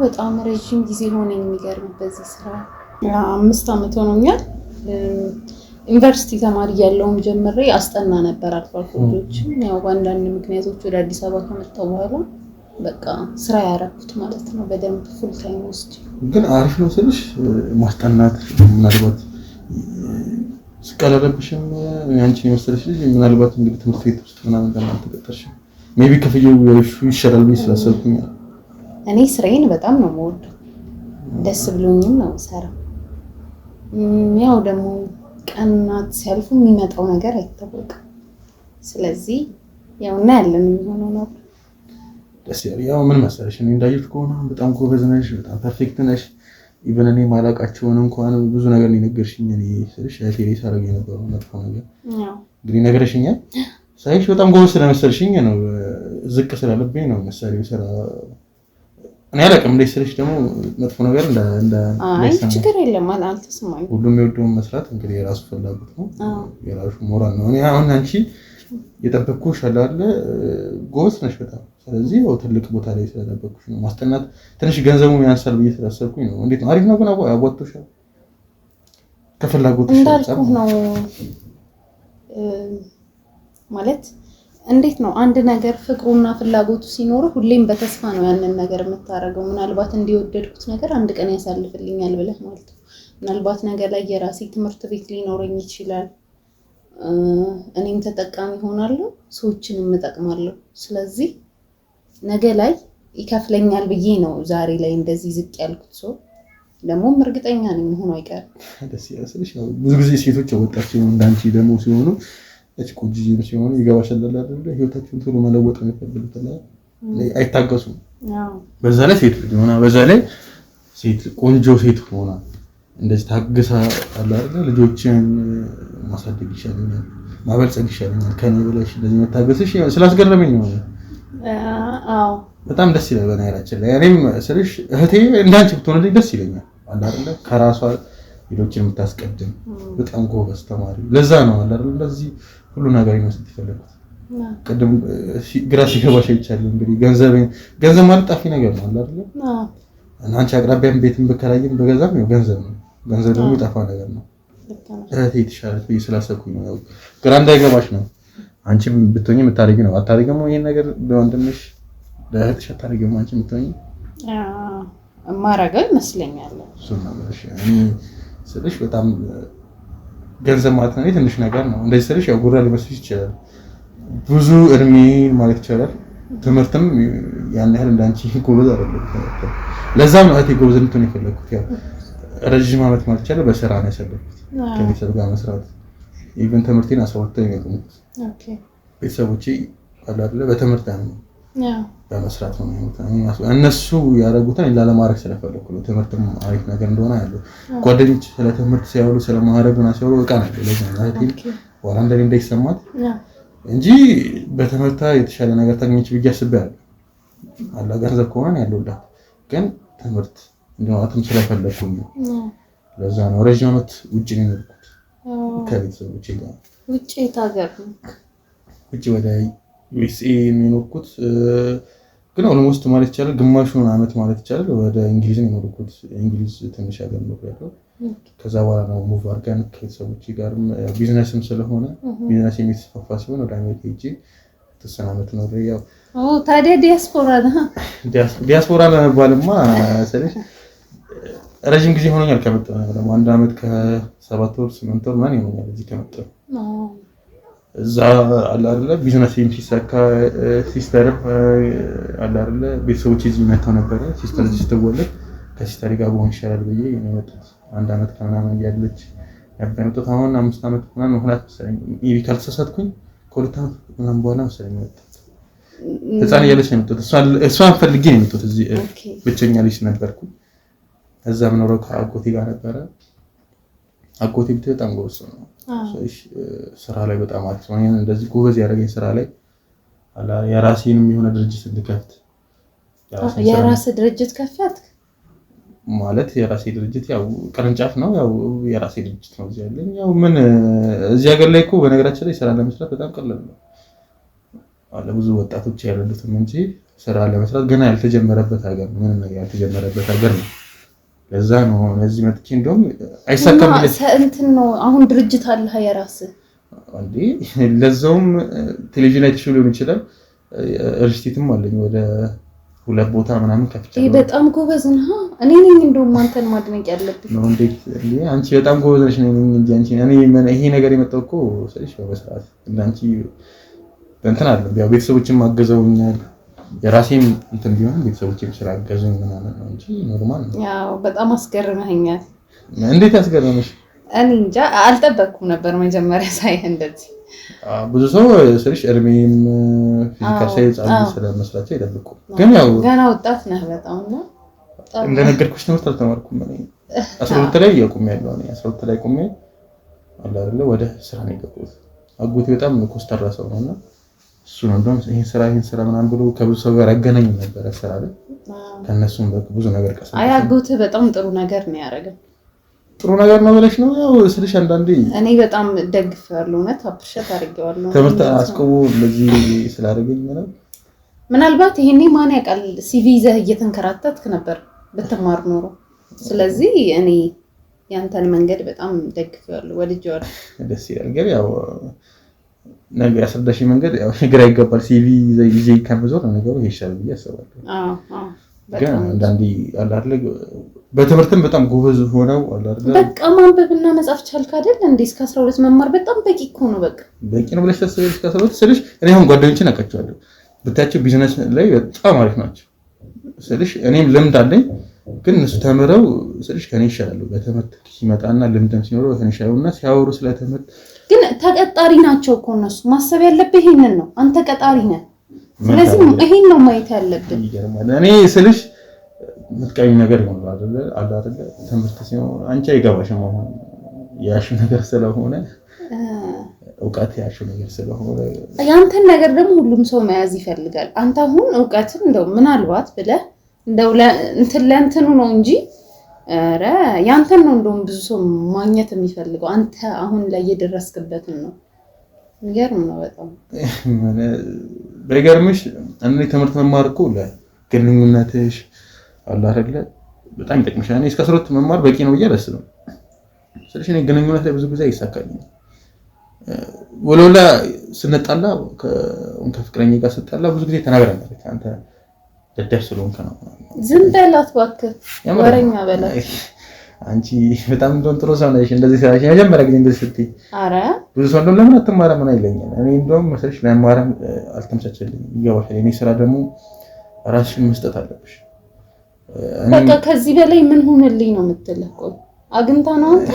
በጣም ረጅም ጊዜ ሆነኝ። የሚገርም በዚህ ስራ 5 ዓመት ሆኖኛል። ዩኒቨርሲቲ ተማሪ ያለውም ጀምሬ አስጠና ነበር አልፎ አልፎ ልጆችን። ያው በአንዳንድ ምክንያቶች ወደ አዲስ አበባ ከመጣሁ በኋላ በቃ ስራ ያረኩት ማለት ነው በደንብ ፉል ታይም ውስጥ። ግን አሪፍ ነው ስልሽ ማስጠናት ምናልባት ስቀለረብሽም አንቺ የመሰለሽ ልጅ ምናልባት እንግዲህ ትምህርት ቤት ውስጥ ምናምን ለማለት ተቀጠርሽ ሜቢ ከፍዬው ይሻላል ብዬ ስላሰብኩኝ እኔ ስራዬን በጣም ነው የምወደው። ደስ ብሎኝም ነው የምሰራው። ያው ደግሞ ቀናት ሲያልፉ የሚመጣው ነገር አይታወቅም። ስለዚህ ያው እና ያለን የሚሆነው ነው ደስ ይላል። ያው ምን መሰለሽ እኔ እንዳየሁት ከሆነ በጣም ጎበዝ ነሽ፣ በጣም ፐርፌክት ነሽ። ኢቨን እኔ ማላውቃቸውን እንኳን ብዙ ነገር ነገርሽኝ። እኔ ስልሽ ቴሌ ሳረግ የነበረው መጥፎ ነገር እንግዲህ ነገርሽኛል። ሳይሽ በጣም ጎበዝ ስለመሰልሽኝ ነው ዝቅ ስላለብኝ ነው መሰለኝ ስራ እኔ አላውቅም። እንዴት ስልሽ ደግሞ መጥፎ ነገር አይ ችግር የለም አልተሰማኝም። ሁሉም የሚወደውን መስራት እንግዲህ የራሱ ፍላጎት ነው፣ የራሱ ሞራል ነው። እኔ አሁን አንቺ የጠበቅኩሽ አለ ጎበዝ ነሽ በጣም። ስለዚህ ያው ትልቅ ቦታ ላይ ስለጠበቅኩሽ ነው። ማስጠናት ትንሽ ገንዘቡ ያንሳል ብዬ ስላሰብኩኝ ነው። እንዴት ነው? አሪፍ ነው ግን አዋጥቶሻል? ከፍላጎትሽ እንዳልኩህ ነው ማለት እንዴት ነው አንድ ነገር ፍቅሩና ፍላጎቱ ሲኖር ሁሌም በተስፋ ነው ያንን ነገር የምታደርገው። ምናልባት እንዲወደድኩት ነገር አንድ ቀን ያሳልፍልኛል ብለህ ማለት ነው። ምናልባት ነገር ላይ የራሴ ትምህርት ቤት ሊኖረኝ ይችላል። እኔም ተጠቃሚ ሆናለሁ፣ ሰዎችንም እጠቅማለሁ። ስለዚህ ነገ ላይ ይከፍለኛል ብዬ ነው ዛሬ ላይ እንደዚህ ዝቅ ያልኩት። ሰው ደግሞ እርግጠኛ ነኝ መሆኑ አይቀርም። ደስ ያለሽ ነው። ብዙ ጊዜ ሴቶች ወጣቸው እንዳንቺ ደግሞ ሲሆኑ ቆንጆ ሲሆኑ ይገባሻል አይደል? ህይወታቸውን ቶሎ መለወጥ ነው የሚፈልጉት ላይ አይታገሱም። በዛ ላይ ሴት ልጅ ሆና በዛ ላይ ሴት ቆንጆ ሴት ሆና እንደዚህ ታግሳ አለ አይደል? ልጆችን ማሳደግ ይሻለኛል፣ ማበልጸግ ይሻለኛል ከኔ ብለሽ እንደዚህ መታገስሽ ስላስገረመኝ ነው። አዎ በጣም ደስ ይላል። በነገራችን ላይ እኔም ስልሽ እህቴ እንዳንቺ ብትሆንልኝ ደስ ይለኛል አለ አይደል? ከራሷ ሌሎችን የምታስቀድም በጣም ጎበዝ ተማሪ። ለዛ ነው አለ አይደል? እንደዚህ ሁሉ ነገር ይመስል ይፈልጋል። ቀደም ግራ ሲገባሽ አይቻለሁ። እንግዲህ ገንዘብ ማለት ጣፊ ነገር ነው አለ አይደል? አንቺ አቅራቢያም ቤትም በከራይም በገዛም ነው ገንዘብ ነው። ገንዘብ ደግሞ ይጣፋ ነገር ነው። እህቴ የተሻለች ብዬ ስላሰብኩኝ ነው። ግራ እንዳይገባሽ ነው። አንቺ ብትሆኚ የምታደርጊ ነው አታደርጊም? ይሄን ነገር በወንድምሽ ለእህትሽ አታደርጊም? አንቺ የምትሆኚ ማረጋው ይመስለኛል። እሱ ነው እኔ ስልሽ በጣም ገንዘብ ማለት ነው ትንሽ ነገር ነው። እንደዚህ ስልሽ ያው ጉራ ሊመስልሽ ይችላል። ብዙ እድሜ ማለት ይቻላል። ትምህርትም ያን ያህል እንዳንቺ ጎበዝ አይደለም። ለዛም ነው እቴ ጎበዝ እንትን የፈለኩት ያው ረጅም ዓመት ማለት ይቻላል በስራ ነው ያሳለፍኩት ከቤተሰብ ጋር መስራት ኢቭን ትምህርቴን 12 ነው ያቆምኩት። ኦኬ ቤተሰቦቼ አላለ በትምህርት ነው በመስራት ነው የሚሆነው። እነሱ ያደረጉትን ሌላ ለማድረግ ስለፈለኩ ነው። ትምህርትም አሪፍ ነገር እንደሆነ ያለው ጓደኞች ስለ ትምህርት ሲያወሩ ስለ ማዕረግና ሲያወሩ በቃ ነው ለዛ ነው ወላ እንደኔ እንዳይሰማት እንጂ በትምህርታ የተሻለ ነገር ታገኘች ብዬ አስቤያለሁ። አላ ገንዘብ ከሆነ ያለውላት ግን ትምህርት እንደማለትም ስለፈለኩ ነው። ለዛ ነው ረጅም ዓመት ውጪ ነው የኖርኩት ከቤተሰቦቼ ጋር። ውጪ ታገር ነው ውጪ ወደ ዩኤስኤ የኖርኩት ግን ኦልሞስት ማለት ይቻላል ግማሹን ዓመት ማለት ይቻላል ወደ እንግሊዝ ነው የኖርኩት። እንግሊዝ ትንሽ ሀገር ነው ያለው። ከዛ በኋላ ነው ሙቭ አድርገን ከቤተሰቦቼ ጋር ቢዝነስም ስለሆነ ቢዝነስ የሚስፋፋ ሲሆን ወደ አሜሪካ ሄጄ ተሰና ዓመት ነው ያው ታዲያ ዲያስፖራ ለመባልማ ስለሽ ረጅም ጊዜ ሆኖኛል ከመጣሁ ደግሞ 1 ዓመት ከ7 ወር 8 ወር ማን ይሆናል እዚህ ከመጣሁ እዛ አለ አይደለ ቢዝነስ ሲሳካ ሲስተር አለ አይደለ ቤተሰቦቼ እዚህ መጥተው ነበር። ሲስተር እዚህ ስትወለድ ከሲስተር ጋር በሆን ይሻላል ብዬ ነው የመጣሁት። 1 ዓመት ከምናምን እያለች ያበረቱት አሁን 5 ዓመት ምናምን ሆናት መሰለኝ ኢቪ ካልተሳሳትኩኝ ከ2 ዓመት ምናምን በኋላ መሰለኝ የመጣሁት። ህፃን እያለች ነው የመጣሁት። እሷን ፈልጌ ነው የመጣሁት። እዚህ ብቸኛ ልጅ ነበርኩ። እዛ ምኖረው ከአጎቴ ጋር ነበረ። አጎቴ በጣም ጎበዝ ነው። ስራ ላይ በጣም አሪፍ ነው። እንደዚህ ጎበዝ ያደረገኝ ስራ ላይ አላ የራሴንም የሆነ ድርጅት እንድከፍት የራስ ድርጅት ከፈትክ ማለት የራሴ ድርጅት ያው ቅርንጫፍ ነው። ያው የራሴ ድርጅት ነው እዚህ ያለኝ። ያው ምን እዚህ ሀገር ላይ እኮ በነገራችን ላይ ስራ ለመስራት በጣም ቀላል ነው አለ ብዙ ወጣቶች ያሉትም እንጂ ስራ ለመስራት ገና ያልተጀመረበት ሀገር ነው። ምንም ነገር ያልተጀመረበት ሀገር ነው። ለዛ ነው እዚህ መጥቼ እንደውም አይሳካም ብለሽ እንትን ነው አሁን ድርጅት አለ የራስህ እንዴ? ለዛውም ቴሌቪዥን ላይ ተሽሎ ሊሆን ይችላል። ሪስቲትም አለኝ ወደ 2 ቦታ ምናምን ከፍቻለሁ። በጣም ጎበዝ ነህ። እኔ ነኝ እንደውም አንተን ማድነቅ ያለብኝ ነው። እንዴት እንዴ? አንቺ በጣም ጎበዝ ነሽ ነኝ እንጂ አንቺ ይሄ ነገር የመጣው እኮ ስለሽ በመስራት እንዳንቺ እንትን አለ። ያው ቤተሰቦችም አገዘውኛል። የራሴም እንትን ቢሆን ቤተሰቦቼም ስላገዙኝ ምናምን ነው እንጂ ኖርማል ነው። ያው በጣም አስገርመኛል። እንዴት ያስገርመሽ? እኔ እንጃ አልጠበቅኩም ነበር መጀመሪያ ሳይህ እንደዚህ። ብዙ ሰው ስልሽ እድሜም ፊዚካል ሳይንስ ስለመስራቸው ይደብቁ። ግን ያው ገና ወጣት ነህ በጣም ነው። እንደነገርኩሽ ትምህርት አልተማርኩም። እኔ 12 ላይ ያቆምኩ እኔ 12 ላይ ቆሜ አለ አይደለ ወደ ስራ ነው የገባሁት። አጎቴ በጣም ኮስተራ ሰው ነውና እሱ ነው እንደውም ይሄን ስራ ምናምን ብሎ ከብዙ ሰው ጋር ያገናኝ ነበር ስራ ላይ ከነሱም ብዙ ነገር ቀሰም። አይ አጎቴ በጣም ጥሩ ነገር ነው ያደረገው። ጥሩ ነገር ነው ብለሽ ነው ያው ስልሽ አንዳንዴ እኔ በጣም ደግፌዋለሁ። እውነት አፕሪሼት አድርጌዋለሁ። ትምህርት አስቆሞ እንደዚህ ስላደረገኝ ምናልባት ይሄኔ ማን ያውቃል ሲቪ ይዘህ እየተንከራተትክ ነበር ብትማር ኖሮ። ስለዚህ እኔ ያንተን መንገድ በጣም ደግፌዋለሁ፣ ወድጄዋለሁ። ደስ ይላል። ግን ያው ነገር ያስረዳሽ መንገድ ያው ግራ ይገባል። ሲቪ ይዘህ ከመዞር ነገሩ ይሻላል ብዬ አስባለሁ። ግን አንዳንዴ አለ አይደል በትምህርትም በጣም ጎበዝ ሆነው አለ አይደል በቃ ማንበብና መጻፍ ቻልክ አይደል እንዴ? እስከ 12 መማር በጣም በቂ እኮ ነው። በቂ ነው ብለሽ ታስበሽ እስከ 12 ስልሽ እኔ አሁን ጓደኞቼን አውቃቸዋለሁ። ብታያቸው ቢዝነስ ላይ በጣም አሪፍ ናቸው ስልሽ እኔም ልምድ አለኝ። ግን እነሱ ተምረው ስልሽ ከኔ ይሻላሉ። በትምህርት ሲመጣና ልምድም ሲኖረው ከኔ ይሻላሉና ሲያወሩ ስለ ትምህርት ግን ተቀጣሪ ናቸው እኮ እነሱ። ማሰብ ያለብህ ይሄንን ነው። አንተ ቀጣሪ ነህ። ስለዚህ ይሄን ነው ማየት ያለብን። እኔ ስልሽ ምትቀኝ ነገር ይሆናል አይደል? ትምህርት ሲሆን አንቺ አይገባሽም። አሁን ያሽ ነገር ስለሆነ እውቀት ያሽ ነገር ስለሆነ ያንተን ነገር ደግሞ ሁሉም ሰው መያዝ ይፈልጋል። አንተ አሁን እውቀትን እንደው ምናልባት ብለህ እንደው ለእንትኑ ነው እንጂ ኧረ ያንተን ነው እንደውም ብዙ ሰው ማግኘት የሚፈልገው። አንተ አሁን ላይ የደረስክበትን ነው። የሚገርም ነው በጣም። በገርምሽ እኔ ትምህርት መማር እኮ ለግንኙነትሽ አለ አይደል በጣም ይጠቅምሻል። እኔ እስከ 12 መማር በቂ ነው ብዬ አላስብም። ስለዚህ እኔ ግንኙነት ላይ ብዙ ጊዜ አይሳካልኝም። ወለላ ስንጣላ ከፍቅረኛ ጋር ስጣላ ብዙ ጊዜ ተናግረናል። አንተ ደደብ ስለሆንክ ነው። ዝም በላት እባክህ፣ ወሬኛ በላት። አንቺ በጣም እንደው ጥሩ ሰው ነሽ። እንደዚህ ሰራሽ የመጀመሪያ ጊዜ እንደዚህ ስትይ አረ ብዙ ሰው እንደው ለምን አትማረም ምን አይለኛል። እኔ እንደውም መሰለሽ ለማረም አልተመቻቸልኝም። ይገባሻል። እኔ ስራ ደግሞ ራስሽን መስጠት አለብሽ። በቃ ከዚህ በላይ ምን ሆነልኝ ነው የምትለው? ቆይ አግኝታ ነው አንተ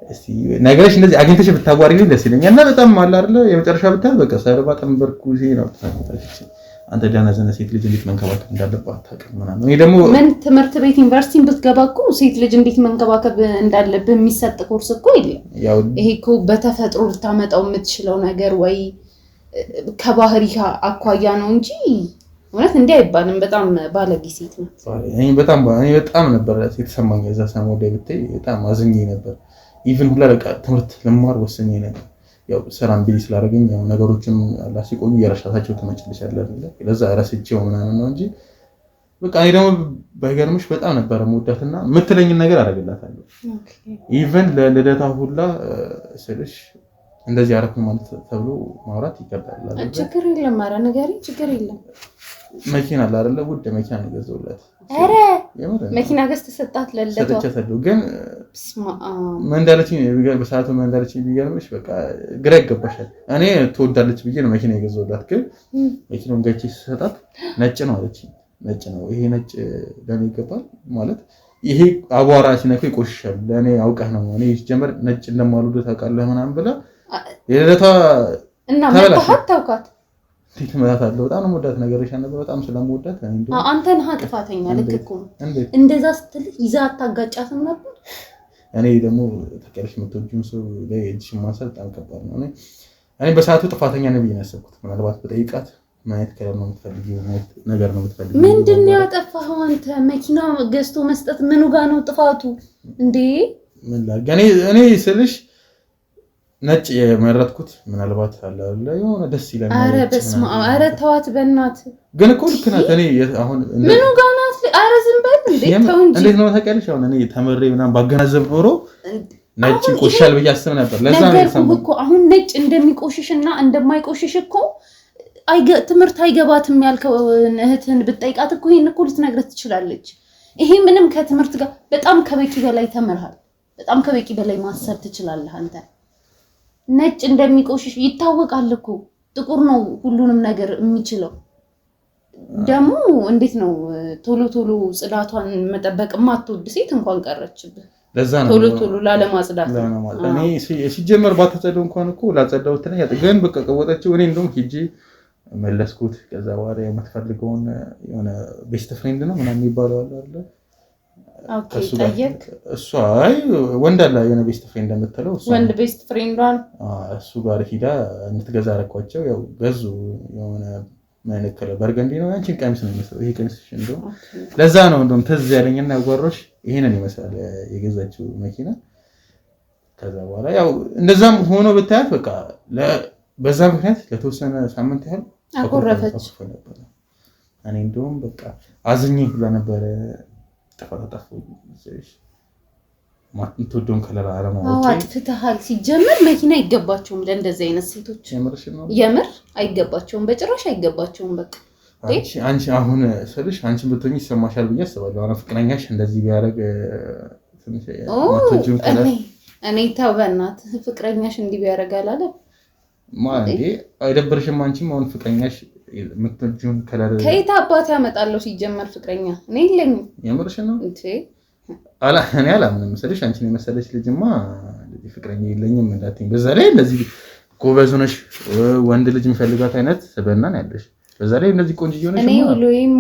እስቲ ነገርሽ እንደዚህ አግኝተሽ ብታጓሪልኝ ደስ ይለኛል። እና በጣም አለ አይደለ የመጨረሻ ብታይ በቃ ሰርባ ጠንበርኩ ነው ታውቃለች። አንተ ደህና ዘነ ሴት ልጅ እንዴት መንከባከብ እንዳለባት ታውቃለህ ምናምን። እኔ ደግሞ ምን ትምህርት ቤት ዩኒቨርሲቲን ብትገባ እኮ ሴት ልጅ እንዴት መንከባከብ እንዳለብህ የሚሰጥ ኮርስ እኮ የለም። ይሄ እኮ በተፈጥሮ ልታመጣው የምትችለው ነገር ወይ ከባህሪ አኳያ ነው እንጂ ማለት እንዲህ አይባልም። በጣም ባለጌ ሴት ነው። እኔ በጣም ነበር የተሰማኝ እዛ ሰሞኑን ብታይ በጣም አዝኜ ነበር። ኢቭን ሁላ በቃ ትምህርት ለማር ወሰኜ ነበር። ያው ሰላም ቢሊ ስላደረገኝ ያው ነገሮችን አላሲቆዩ የራሳቸው ተመጭልሻል አይደል? ለዛ ራስቼው ምናምን ነው እንጂ በቃ እኔ ደግሞ ባይገርምሽ በጣም ነበር የምወዳትና የምትለኝን ነገር አደረግላታለሁ። ኢቭን ለልደታ ሁላ ስልሽ እንደዚህ አረፍ ማለት ተብሎ ማውራት ይከብዳል። ችግር የለም ኧረ ንገሪኝ፣ ችግር የለም። መኪና አለ አይደለ? ውድ መኪና ነው የገዛሁላት። ኧረ መኪና ገዝተህ ሰጣት ለልደቷ? ሰጥቻታለሁ። ግን ምን እንዳለችኝ በሰዓቱ ምን እንዳለችኝ ቢገርምሽ በቃ ግራ ይገባሻል። እኔ ትወዳለች ብዬ ነው መኪና የገዛሁላት። ግን መኪናውን ገጭ ሰጣት ነጭ ነው አለችኝ። ነጭ ነው ይሄ ነጭ ለኔ ይገባል ማለት ይሄ አቧራ ሲነካው ይቆሽሻል። ለኔ አውቀህ ነው እኔ ሲጀመር ነጭ እንደማልወድ ታውቃለህ ምናምን ብላ የልደቷ እና መጣሃት ታውቃት እንዴት መጣታለሁ። በጣም ነው የምወዳት ነገር ይሻል ነበር። በጣም ስለምወዳት አንተ ነህ ጥፋተኛ። ልክ እኮ እንደዛ ስትል ይዛ አታጋጫትም ነበር። እኔ ደግሞ ተቀርሽ የምትወጂውን ሰው ላይ እጅሽን ማንሳት በጣም ከባድ ነው። እኔ በሰዓቱ ጥፋተኛ ነኝ ብዬ ነው ያሰብኩት። ምናልባት በጠይቃት ማየት ከለም ነው የምትፈልጊው ማየት ነገር ነው የምትፈልጊው። ምንድነው ያጠፋኸው አንተ? መኪና ገዝቶ መስጠት ምኑ ጋር ነው ጥፋቱ እንዴ? ምን ላገኔ እኔ ስልሽ ነጭ የመረጥኩት ምናልባት አለ የሆነ ደስ ይላል። አረ በስመ አብ! አረ ተዋት በእናትህ። ግን እኮ ልክ ናት። እኔ አሁን ምኑ ጋር ናት? አረ ዝም በል እንዴ! ተው እንጂ። እንዴት ነው ታውቂያለሽ? አሁን እኔ ተመሬ ምናምን ባገናዘብ ኖሮ ነጭ ቆሻል ብዬ አስብ ነበር። ለዛ ነው የሰማሁት እኮ አሁን ነጭ እንደሚቆሽሽና እንደማይቆሽሽ እኮ ትምህርት አይገባትም ያልከው እህትን ብትጠይቃት እኮ ይሄን እኮ ልትነግርህ ትችላለች። ይሄ ምንም ከትምህርት ጋር በጣም ከበቂ በላይ ተምርሃል። በጣም ከበቂ በላይ ማሰብ ትችላለህ አንተ። ነጭ እንደሚቆሽሽ ይታወቃል እኮ። ጥቁር ነው ሁሉንም ነገር የሚችለው። ደግሞ እንዴት ነው ቶሎ ቶሎ ጽዳቷን መጠበቅ ማትወድ ሴት እንኳን ቀረችብህ። ለዛ ነው ቶሎ ላለማጽዳት እኔ ሲጀመር ባትጸደው እንኳን እኮ ላጸዳው ተነኛ ግን በቃ ቀወጣችሁ። እኔ እንደውም ሂጂ መለስኩት። ከዛ በኋላ የምትፈልገውን የሆነ ቤስት ፍሬንድ ነው ምናምን የሚባለው አለ አይደል? ኦኬ ታየክ እሷ አይ ወንድ አለ የሆነ ቤስት ፍሬንድ እንደምትለው እሷ ወንድ ቤስት ፍሬንዷን እሱ ጋር ሂዳ እንድትገዛ አደረኳቸው። ያው ገዙ የሆነ ማይነከለ በርገንዲ ነው ያንቺን ቀሚስ ነው የሚመስለው ይሄ ቀሚስ እንደው ለዛ ነው እንደውም ትዝ ያለኝና ያጓሮሽ ይሄንን ይመስላል የገዛችው መኪና። ከዛ በኋላ ያው እንደዛም ሆኖ ብታያት በቃ በዛ ምክንያት ለተወሰነ ሳምንት ያህል አኮረፈች። እኔ እንደውም በቃ አዝኜ ሁላ ነበር ተፈጣጣፉ ዘይሽ የምትወደውን ከለር አለማወቅ አጥፍተሃል። ሲጀመር መኪና አይገባቸውም ለእንደዚህ አይነት ሴቶች። የምር አይገባቸውም፣ በጭራሽ አይገባቸውም። በቃ አንቺ አሁን ስልሽ አንቺ ብትሆኚ ይሰማሻል ብዬ አስባለሁ። አሁን ፍቅረኛሽ እንደዚህ ቢያደርግ ትንሽ የምትወጂውን ከለር እኔ ተው በእናትህ ፍቅረኛሽ እንዲህ ቢያደርግ አላለም ማንዴ አይደብርሽም? አንቺም አሁን ፍቅረኛሽ የምትወጂውን ከለር ከየት አባት ያመጣለው? ሲጀመር ፍቅረኛ እኔ የለኝም። የምርሽ ነው እንዴ? እኔ አላምንም መሰለሽ። አንቺን የመሰለሽ ልጅማ እንደዚህ ፍቅረኛ የለኝም እንዳትኝ። በዛ ላይ እንደዚህ ጎበዝ ሆነሽ ወንድ ልጅ የሚፈልጋት አይነት ስብዕና ነው ያለሽ። በዛ ላይ እንደዚህ ቆንጆ ሆነሽ እኔ ሁሌም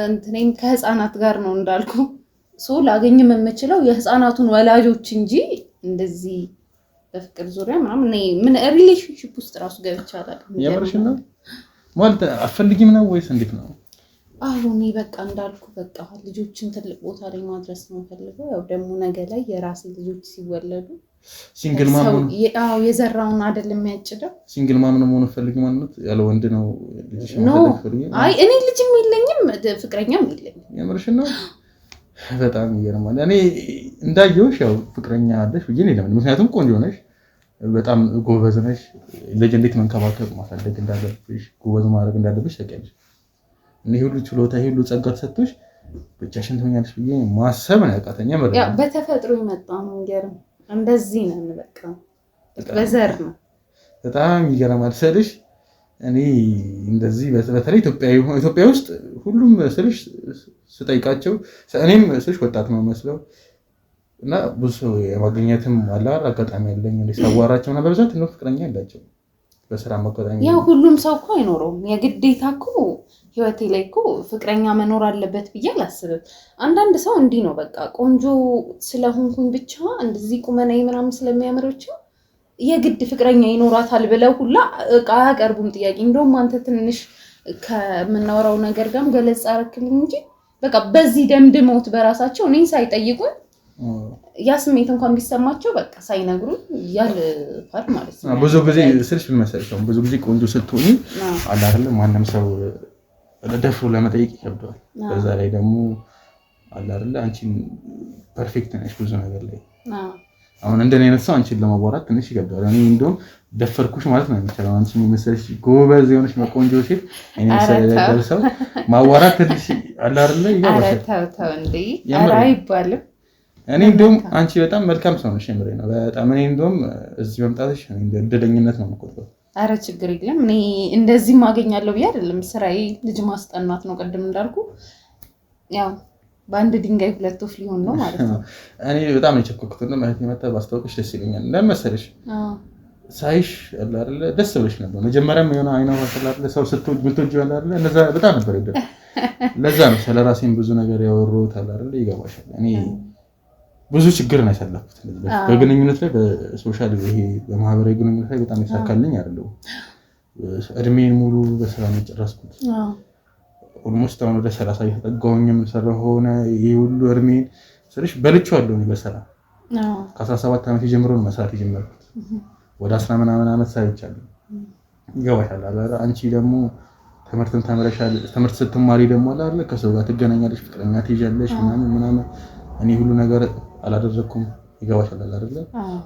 እንትኔም ከህፃናት ጋር ነው እንዳልኩ ሶ ላገኝም የምችለው የህፃናቱን ወላጆች እንጂ እንደዚህ በፍቅር ዙሪያ ምናምን ምን ሪሌሽንሺፕ ውስጥ ራሱ ገብቻ አላውቅም። የምርሽ ነው ማለት አፈልጊም ነው ወይስ እንዴት ነው? አሁን በቃ እንዳልኩ በቃ ልጆችን ትልቅ ቦታ ላይ ማድረስ ነው ፈልገው። ያው ደግሞ ነገ ላይ የራሴ ልጆች ሲወለዱ ሲንግል ማም ነው የዘራውን አይደለም የሚያጭደው። ሲንግል ማም ነው መሆን ፈልጊ ማለት ያለ ወንድ ነው ልጅሽ ፈልጊ? አይ እኔ ልጅም የለኝም ፍቅረኛም የለኝም። የምርሽ ነው? በጣም ይገርማል። እኔ እንዳየሁሽ ያው ፍቅረኛ አለሽ ብዬ ነው ለምን? ምክንያቱም ቆንጆ ነሽ፣ በጣም ጎበዝ ነሽ። ልጅ እንዴት መንከባከብ ማሳደግ እንዳለብሽ ጎበዝ ማድረግ እንዳለብሽ ታውቂያለሽ። እኔ ሁሉ ችሎታ ሁሉ ጸጋ ተሰጥቶሽ ብቻሽን ትሆኛለሽ ብዬ ማሰብ ነው ያቃተኛ። ያ በተፈጥሮ የመጣ ነው እንገርም እንደዚህ ነው በቃ በዘር ነው። በጣም ይገርማል ስልሽ እኔ እንደዚህ በተለይ ኢትዮጵያ ውስጥ ሁሉም ስልሽ ስጠይቃቸው እኔም ስልሽ ወጣት ነው መስለው እና ብዙ ሰው የማግኘትም አለ አጋጣሚ ያለኝ ሳዋራቸው እና በብዛት ነው ፍቅረኛ ያላቸው በስራ አጋጣሚ። ያው ሁሉም ሰው እኮ አይኖረውም የግዴታ እኮ ህይወቴ ላይ እኮ ፍቅረኛ መኖር አለበት ብዬ አላስብም። አንዳንድ ሰው እንዲህ ነው በቃ ቆንጆ ስለሆንኩኝ ብቻ እንደዚህ ቁመናዬ ምናምን ስለሚያምር ብቻ የግድ ፍቅረኛ ይኖራታል ብለው ሁላ እቃ ያቀርቡም ጥያቄ። እንደውም አንተ ትንሽ ከምናወራው ነገር ጋርም ገለጻ አረክልኝ እንጂ በቃ በዚህ ደምድመውት በራሳቸው እኔን ሳይጠይቁን ያ ስሜት እንኳን ቢሰማቸው በቃ ሳይነግሩን ያልፋል ማለት ነው። ብዙ ጊዜ ስልሽ ምን መሰለሽ ብዙ ጊዜ ቆንጆ ስትሆኚ አለ አይደል ማንም ሰው ደፍሮ ለመጠየቅ ይከብደዋል። በዛ ላይ ደግሞ አለ አይደል አንቺን ፐርፌክት ነሽ ብዙ ነገር ላይ አሁን እንደኔ አይነት ሰው አንቺን ለማዋራት ትንሽ ይከብዳል። እኔ እንደውም ደፈርኩሽ ማለት ነው የሚቻለው አንቺ የሚመስልሽ ጎበዝ የሆነሽ ቆንጆ ሴት እኔ ሰው ማዋራት ትንሽ አለ አይደል ይገባሻል። ተው እንዴ ኧረ አይባልም። እኔ እንደውም አንቺ በጣም መልካም ሰው ነሽ የምሬ ነው በጣም። እኔ እንደውም እዚህ መምጣትሽ እድለኝነት ነው የምቆጥረው። ኧረ ችግር የለም እኔ እንደዚህ ማገኛለሁ ብዬ አይደለም ስራዬ ልጅ ማስጠናት ነው ቅድም እንዳልኩ ያው በአንድ ድንጋይ ሁለት ወፍ ሊሆን ነው ማለት ነው። እኔ በጣም ነው የቸኮልኩት እና ማለት የመጣ ባስታወቅሽ ደስ ይለኛል። ለምን መሰለሽ ሳይሽ አለ አይደል ደስ ብለሽ ነበር መጀመሪያም የሆነ አይናው አሰላለ ሰው ስትወጅ ምትወጂው አለ አይደል እነዛ በጣም ነበር ይደል። ለዛ ነው ስለራሴን ብዙ ነገር ያወራሁት አለ አይደል ይገባሻል። እኔ ብዙ ችግር ነው ያሳለፍኩት በግንኙነት ላይ በሶሻል ይሄ በማህበራዊ ግንኙነት ላይ በጣም ይሳካልኝ አይደለም። እድሜን ሙሉ በስራ ነው የጨረስኩት። ኦልሞስት አሁን ወደ 30 እየተጠጋሁኝም ሰራሁ ሆነ ይሄ ሁሉ እድሜን ስልሽ በልቼዋለሁ እኔ በስራ ከ17 ዓመት ጀምሮ ነው መስራት የጀመርኩት። ወደ 10 ምናምን ዓመት ሰርቻለሁ። ይገባሻል አይደል አንቺ ደግሞ ትምህርትን ተምረሻል። ትምህርት ስትማሪ ደግሞ አይደል ከሰው ጋር ትገናኛለሽ ፍቅረኛ ትይዣለሽ ምናምን እኔ ሁሉ ነገር አላደረኩም። ይገባሻል አይደል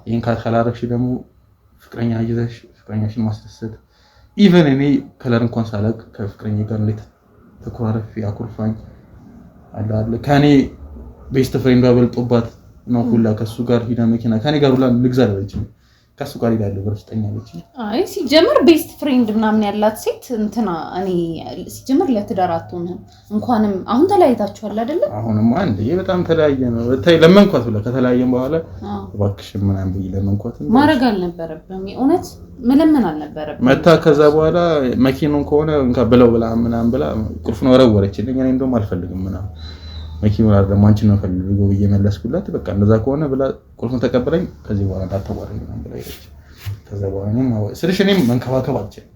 ይሄን ካላረግሽ ደግሞ ፍቅረኛ ይዘሽ ፍቅረኛሽን ማስደሰት ኢቭን እኔ ከለር እንኳን ሳላቅ ከፍቅረኛ ጋር እንዴት ተኮራረፍ ያኩርፋኝ አለ አይደል ከኔ ቤስት ፍሬንድ አበልጦባት ነው ሁላ ከሱ ጋር ሂዳ መኪና ከኔ ጋር ሁላ ልግዛ አለችኝ ከሱ ጋር ሄዳለሁ በርስተኛ አለችኝ። አይ ሲጀምር ቤስት ፍሬንድ ምናምን ያላት ሴት እንትና እኔ ሲጀምር ለትዳር አትሆንም። እንኳንም አሁን ተለያይታችኋል አይደል? አሁንም አንዴ በጣም ተለያየ ነው ታይ ለመንኳት ብላ ከተለያየን በኋላ እባክሽ ምናምን ብዬ ለመንኳት ማድረግ አልነበረብም። የእውነት መለመን አልነበረብም። መታ ከዛ በኋላ መኪናውን ከሆነ እንካ ብለው ብላ ምናምን ብላ ቁልፉን ወረወረችልኝ። እኔ እንደውም አልፈልግም ምናምን መኪናውን አይደለም አንቺን ነው ፈልገው ብዬ መለስኩላት። በቃ እንደዛ ከሆነ ብላ ቁልፉን ተቀበለኝ። ከዚህ በኋላ እንዳታዋረኝ ምናምን ብላ ሄደች። ከዛ በኋላ እኔም ስልሽ እኔም መንከባከብ አልችልም።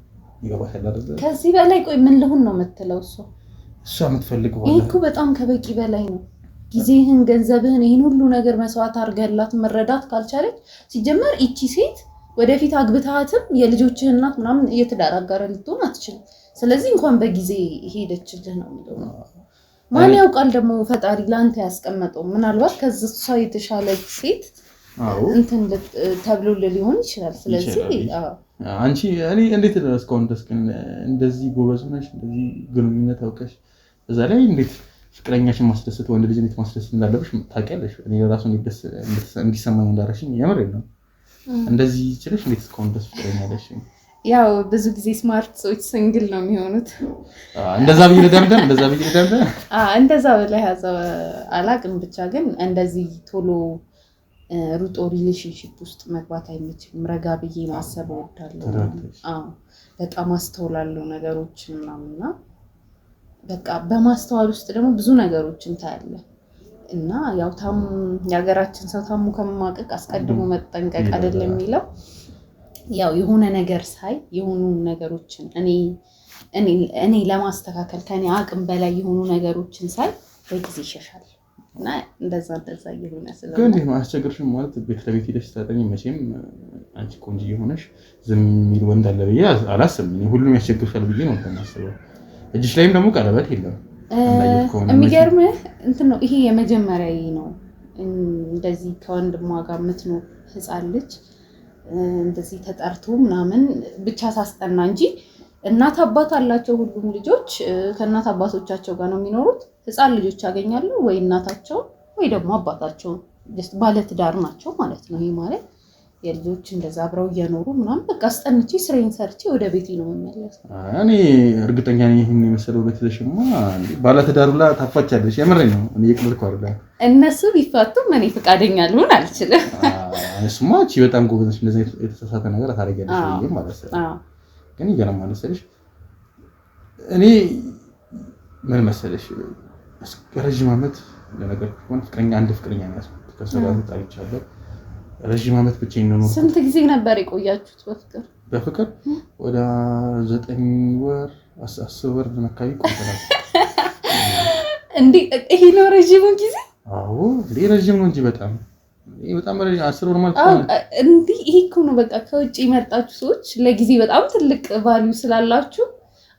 ይገባሻል አይደል? ከዚህ በላይ ቆይ ምን ልሁን ነው የምትለው? እሷ የምትፈልገው ይሄ እኮ በጣም ከበቂ በላይ ነው። ጊዜህን ገንዘብህን ይሄን ሁሉ ነገር መስዋዕት አድርገህላት መረዳት ካልቻለች ሲጀመር እቺ ሴት ወደፊት አግብታትም የልጆችህ እናት ምናምን የትዳር አጋር ልትሆን አትችልም። ስለዚህ እንኳን በጊዜ ሄደችልህ ነው የሚለው። ማን ያውቃል ደግሞ ፈጣሪ ላንተ ያስቀመጠው ምናልባት ከዛ የተሻለች ሴት እንትን ተብሎ ሊሆን ይችላል። ስለዚህ አንቺ እኔ እንዴት እስካሁን ድረስ ግን እንደዚህ ጎበዝ ሆነሽ እንደዚህ ግንኙነት አውቀሽ እዛ ላይ እንዴት ፍቅረኛሽን ማስደሰት ወንድ ልጅ እንዴት ማስደሰት እንዳለብሽ ታውቂያለሽ። እኔ ራሱ እንዲሰማኝ እንዳረሽኝ የምር የለም እንደዚህ ይችላልሽ እንዴት እስካሁን ድረስ ፍቅረኛ አለሽ? ያው ብዙ ጊዜ ስማርት ሰዎች ሲንግል ነው የሚሆኑት። እንደዛ ብዬ ልደምደም እንደዛ ብለህ ያዘው አላቅም። ብቻ ግን እንደዚህ ቶሎ ሩጦ ሪሌሽንሺፕ ውስጥ መግባት አይመችም። ረጋ ብዬ ማሰብ እወዳለሁ። በጣም አስተውላለሁ ነገሮችን ምናምንና በቃ በማስተዋል ውስጥ ደግሞ ብዙ ነገሮችን ታያለህ እና ያው የሀገራችን ሰው ታሙ ከማቀቅ አስቀድሞ መጠንቀቅ አይደለም የሚለው። ያው የሆነ ነገር ሳይ የሆኑ ነገሮችን እኔ ለማስተካከል ከኔ አቅም በላይ የሆኑ ነገሮችን ሳይ በጊዜ ይሸሻል እና እንደዛ እየሆነ ስለሆነ ግን ይሄ ማስቸገርሽም ማለት ቤት ለቤት ሄደሽ ታጠኝ መቼም አንቺ ቆንጆ የሆነሽ ዝም የሚል ወንድ አለ ብዬ አላስብም። ሁሉም ያስቸግርሻል ብዬ ነው የማስበው። እጅሽ ላይም ደግሞ ቀለበት የለም። የሚገርምህ እንትን ነው ይሄ የመጀመሪያዬ ነው እንደዚህ ከወንድሟ ጋር የምትኖር ህፃን ልጅ እንደዚህ ተጠርቶ ምናምን ብቻ ሳስጠና እንጂ እናት አባት አላቸው ሁሉም ልጆች ከእናት አባቶቻቸው ጋር ነው የሚኖሩት። ህፃን ልጆች ያገኛሉ ወይ እናታቸው ወይ ደግሞ አባታቸው ባለ ትዳር ናቸው ማለት ነው። ይሄ ማለት የልጆች እንደዛ አብረው እየኖሩ ምናምን በቃ አስጠንቼ ስራዬን ሰርቼ ወደ ቤቴ ነው የምመለሰው። እኔ እርግጠኛ ነኝ ይሄን የመሰለው ቤተሰብማ ባለ ትዳር ብላ ታፋቻለሽ። የምሬን ነው። እኔ እየቀለድኩ አይደለም። እነሱ ቢፋቱም እኔ ፈቃደኛ ልሆን አልችልም። እሱማ እቺ በጣም ጎበዝ ነሽ። እንደዚህ የተሳሳተ ነገር ታደርጊያለሽ ብዬ ማለት ነው። ግን ይገርማል መሰለሽ እኔ ምን መሰለሽ ረጅም ዓመት ለነገርኩሽ ፍቅረኛ አንድ ፍቅረኛ ነው ያስኩት። ከሰራ ተጣልቻለሁ። ረጅም ዓመት ብቻዬን ነው። ስንት ጊዜ ነበር የቆያችሁት በፍቅር? በፍቅር ወደ 9 ወር 10 ወር አካባቢ ቆይተናል። እንዴ ይሄ ነው ረጅም ጊዜ? አዎ እንዴ ረጅም ነው እንጂ በጣም ረጅም 10 ወር ማለት ነው። እንዴ ይሄ እኮ ነው በቃ ከውጭ የመጣችሁ ሰዎች ለጊዜ በጣም ትልቅ ቫልዩ ስላላችሁ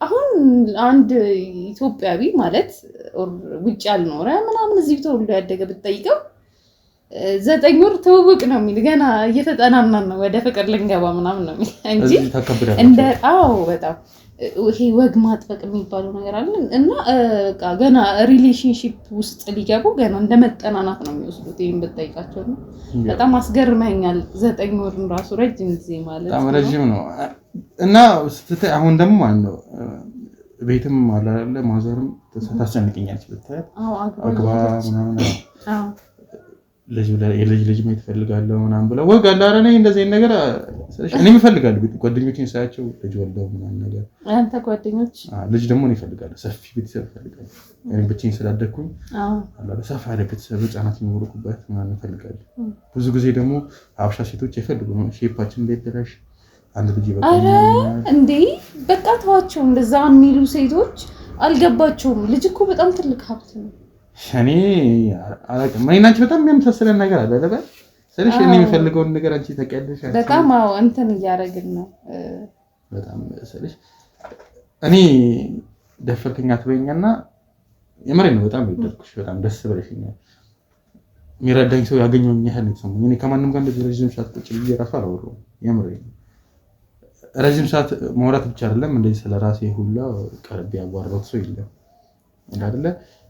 አሁን አንድ ኢትዮጵያዊ ማለት ውጭ ያልኖረ ምናምን እዚህ ተወልዶ ያደገ ብትጠይቀው 9 ወር ተውውቅ ነው የሚል ገና እየተጠናናን ነው ወደ ፍቅር ልንገባ ምናምን ነው የሚል እንጂ እንደ በጣም ይሄ ወግ ማጥበቅ የሚባለው ነገር አለ እና በቃ ገና ሪሌሽንሺፕ ውስጥ ሊገቡ ገና እንደመጠናናት ነው የሚወስዱት። ይሄን ብትጠይቃቸው ነው በጣም አስገርመኛል። 9 ወር ራሱ ረጅም ጊዜ ማለት ነው። በጣም ረጅም ነው እና ስትታይ አሁን ደግሞ ማለት ነው ቤትም አላለ ማዘርም ታስጨንቀኛለች ብታይ አግባ ምናምን ልጅ ማየት እፈልጋለሁ ምናምን ብለው ወግ አለ አይደል? እንደዚህ አይነት ነገር እኔም እፈልጋለሁ። ጓደኞቼን ሳያቸው ልጅ ወልደው ምናምን ነገር አንተ ጓደኞች ልጅ ደግሞ እኔ እፈልጋለሁ። ሰፊ ቤተሰብ እፈልጋለሁ። እኔ ብቻዬን ስላደኩኝ አላለ ሰፋ ያለ ቤተሰብ ህፃናት የሚኖሩበት ምናምን እፈልጋለሁ። ብዙ ጊዜ ደግሞ ሀበሻ ሴቶች አይፈልጉም ሼፓችን እንዳይበላሽ አንድ ልጅ በቃ እንዴ በቃ ተዋቸው። እንደዛ የሚሉ ሴቶች አልገባቸውም። ልጅ እኮ በጣም ትልቅ ሀብት ነው። እኔ አላውቅም። እኔና አንቺ በጣም የሚያመሳስለን ነገር አለ አይደል? ስለዚህ እኔ የምፈልገውን ነገር አንቺ ታውቂያለሽ። በጣም እንትን እያደረግን ነው በጣም ስለዚህ እኔ ደፈርክኝ አትበይኝና የምሬን ነው። በጣም ይደርኩሽ በጣም ደስ ብለሽኛል። የሚረዳኝ ሰው ያገኘሁኝ ያህል ነው የተሰማኝ። እኔ ከማንም ጋር እንደዚህ ረጅም ሰዓት ቁጭ ብዬ እራሱ አላወራሁም። የምሬን ነው። ረጅም ሰዓት ማውራት ብቻ አይደለም እንደዚህ ስለራሴ ሁላ ቀርቤ ያዋራሁት ሰው የለም አይደለ?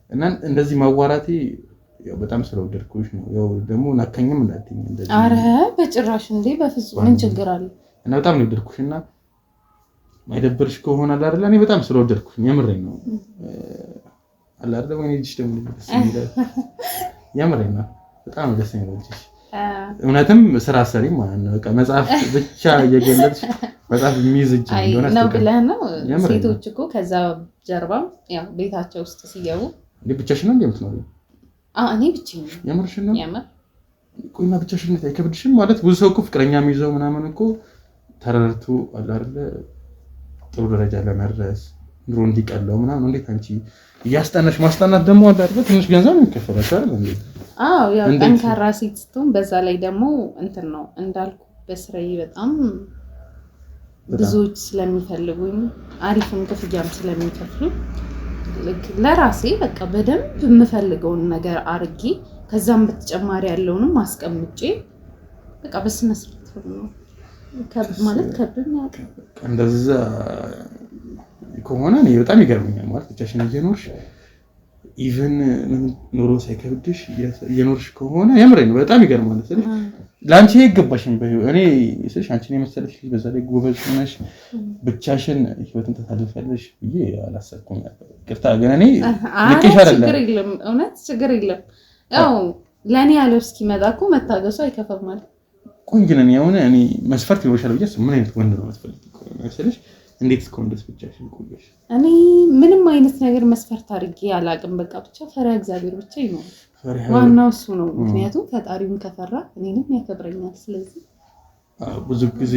እና እንደዚህ ማዋራቴ ያው በጣም ስለወደድኩሽ ነው። ያው ደግሞ ናከኝም እንዳትኝ እንደዚህ። አረ በጭራሽ እንዴ በፍጹም ምን ችግር አለ? እና በጣም ነው ወደድኩሽና ማይደብርሽ ከሆነ አይደል? እኔ በጣም ስለወደድኩሽ የምሬን ነው አለ አይደል? ወይ ልጅሽ ደግሞ ደስ ይላል። የምሬን ነው በጣም ደስ ይላል። እውነትም ስራ ሰሪ ማለት ነው። በቃ መጽሐፍ ብቻ እየገለጽሽ መጽሐፍ የሚይዝ እጅ እንደሆነ ነው ብለህ ነው። ሴቶች እኮ ከዛ ጀርባም ያው ቤታቸው ውስጥ ሲገቡ እንዴ ብቻሽን ነው እንደምትኖሪው? እኔ ብቻዬን ነው። የምርሽን ነው? የምር ቆይና ብቻሽን ነው አይከብድሽም? ማለት ብዙ ሰው እኮ ፍቅረኛ የሚይዘው ምናምን እኮ ተረድቶ አለ አይደለ ጥሩ ደረጃ ለመድረስ ኑሮ እንዲቀለው ምናምን። እንዴት አንቺ እያስጠናሽ ማስጠናት ደግሞ አለ አይደል ትንሽ ገንዘብ ነው የሚከፈላሽ አይደል እንዴ? ያው ጠንካራ ሴት ስትሆን በዛ ላይ ደግሞ እንትን ነው እንዳልኩ በስራዬ በጣም ብዙዎች ስለሚፈልጉኝ አሪፍም ክፍያም ስለሚከፍሉ ለራሴ በቃ በደንብ የምፈልገውን ነገር አርጌ ከዛም በተጨማሪ ያለውንም አስቀምጬ በቃ በስነ ስርዓት ነው ማለት ከብኛ እንደዛ ከሆነ እኔ በጣም ይገርመኛል። ማለት ብቻሽን እየኖርሽ ኢቭን ኑሮ ሳይከብድሽ እየኖርሽ ከሆነ የምሬን ነው በጣም ይገርማል። ስለዚህ ላንቺ ይገባሽኝ እኔ ስለሽ አንቺን የመሰለሽ ልጅ በዛ ላይ ጎበዝ ሆነሽ ብቻሽን ህይወትን ታሳልፊያለሽ ብዬ አላሰብኩም ነበር። ይቅርታ ግን እኔ ልክሽ አይደለም። ችግር የለም እውነት ችግር የለም። ያው ለኔ ያለው እስኪመጣ እኮ መታገሱ አይከፋም ማለት ቆይ ግን እኔ መስፈርት ይኖርሻል ብዬ ምን አይነት ወንድ ነው የምትፈልጊው መሰለሽ? እንዴት እስከሆነ ድረስ ብቻሽን ቆየሽ? እኔ ምንም አይነት ነገር መስፈርት አድርጌ አላቅም። በቃ ብቻ ፈሪሃ እግዚአብሔር ብቻ ይኖር። ዋናው እሱ ነው። ምክንያቱም ፈጣሪውን ከፈራ እኔንም ያከብረኛል። ስለዚህ ብዙ ጊዜ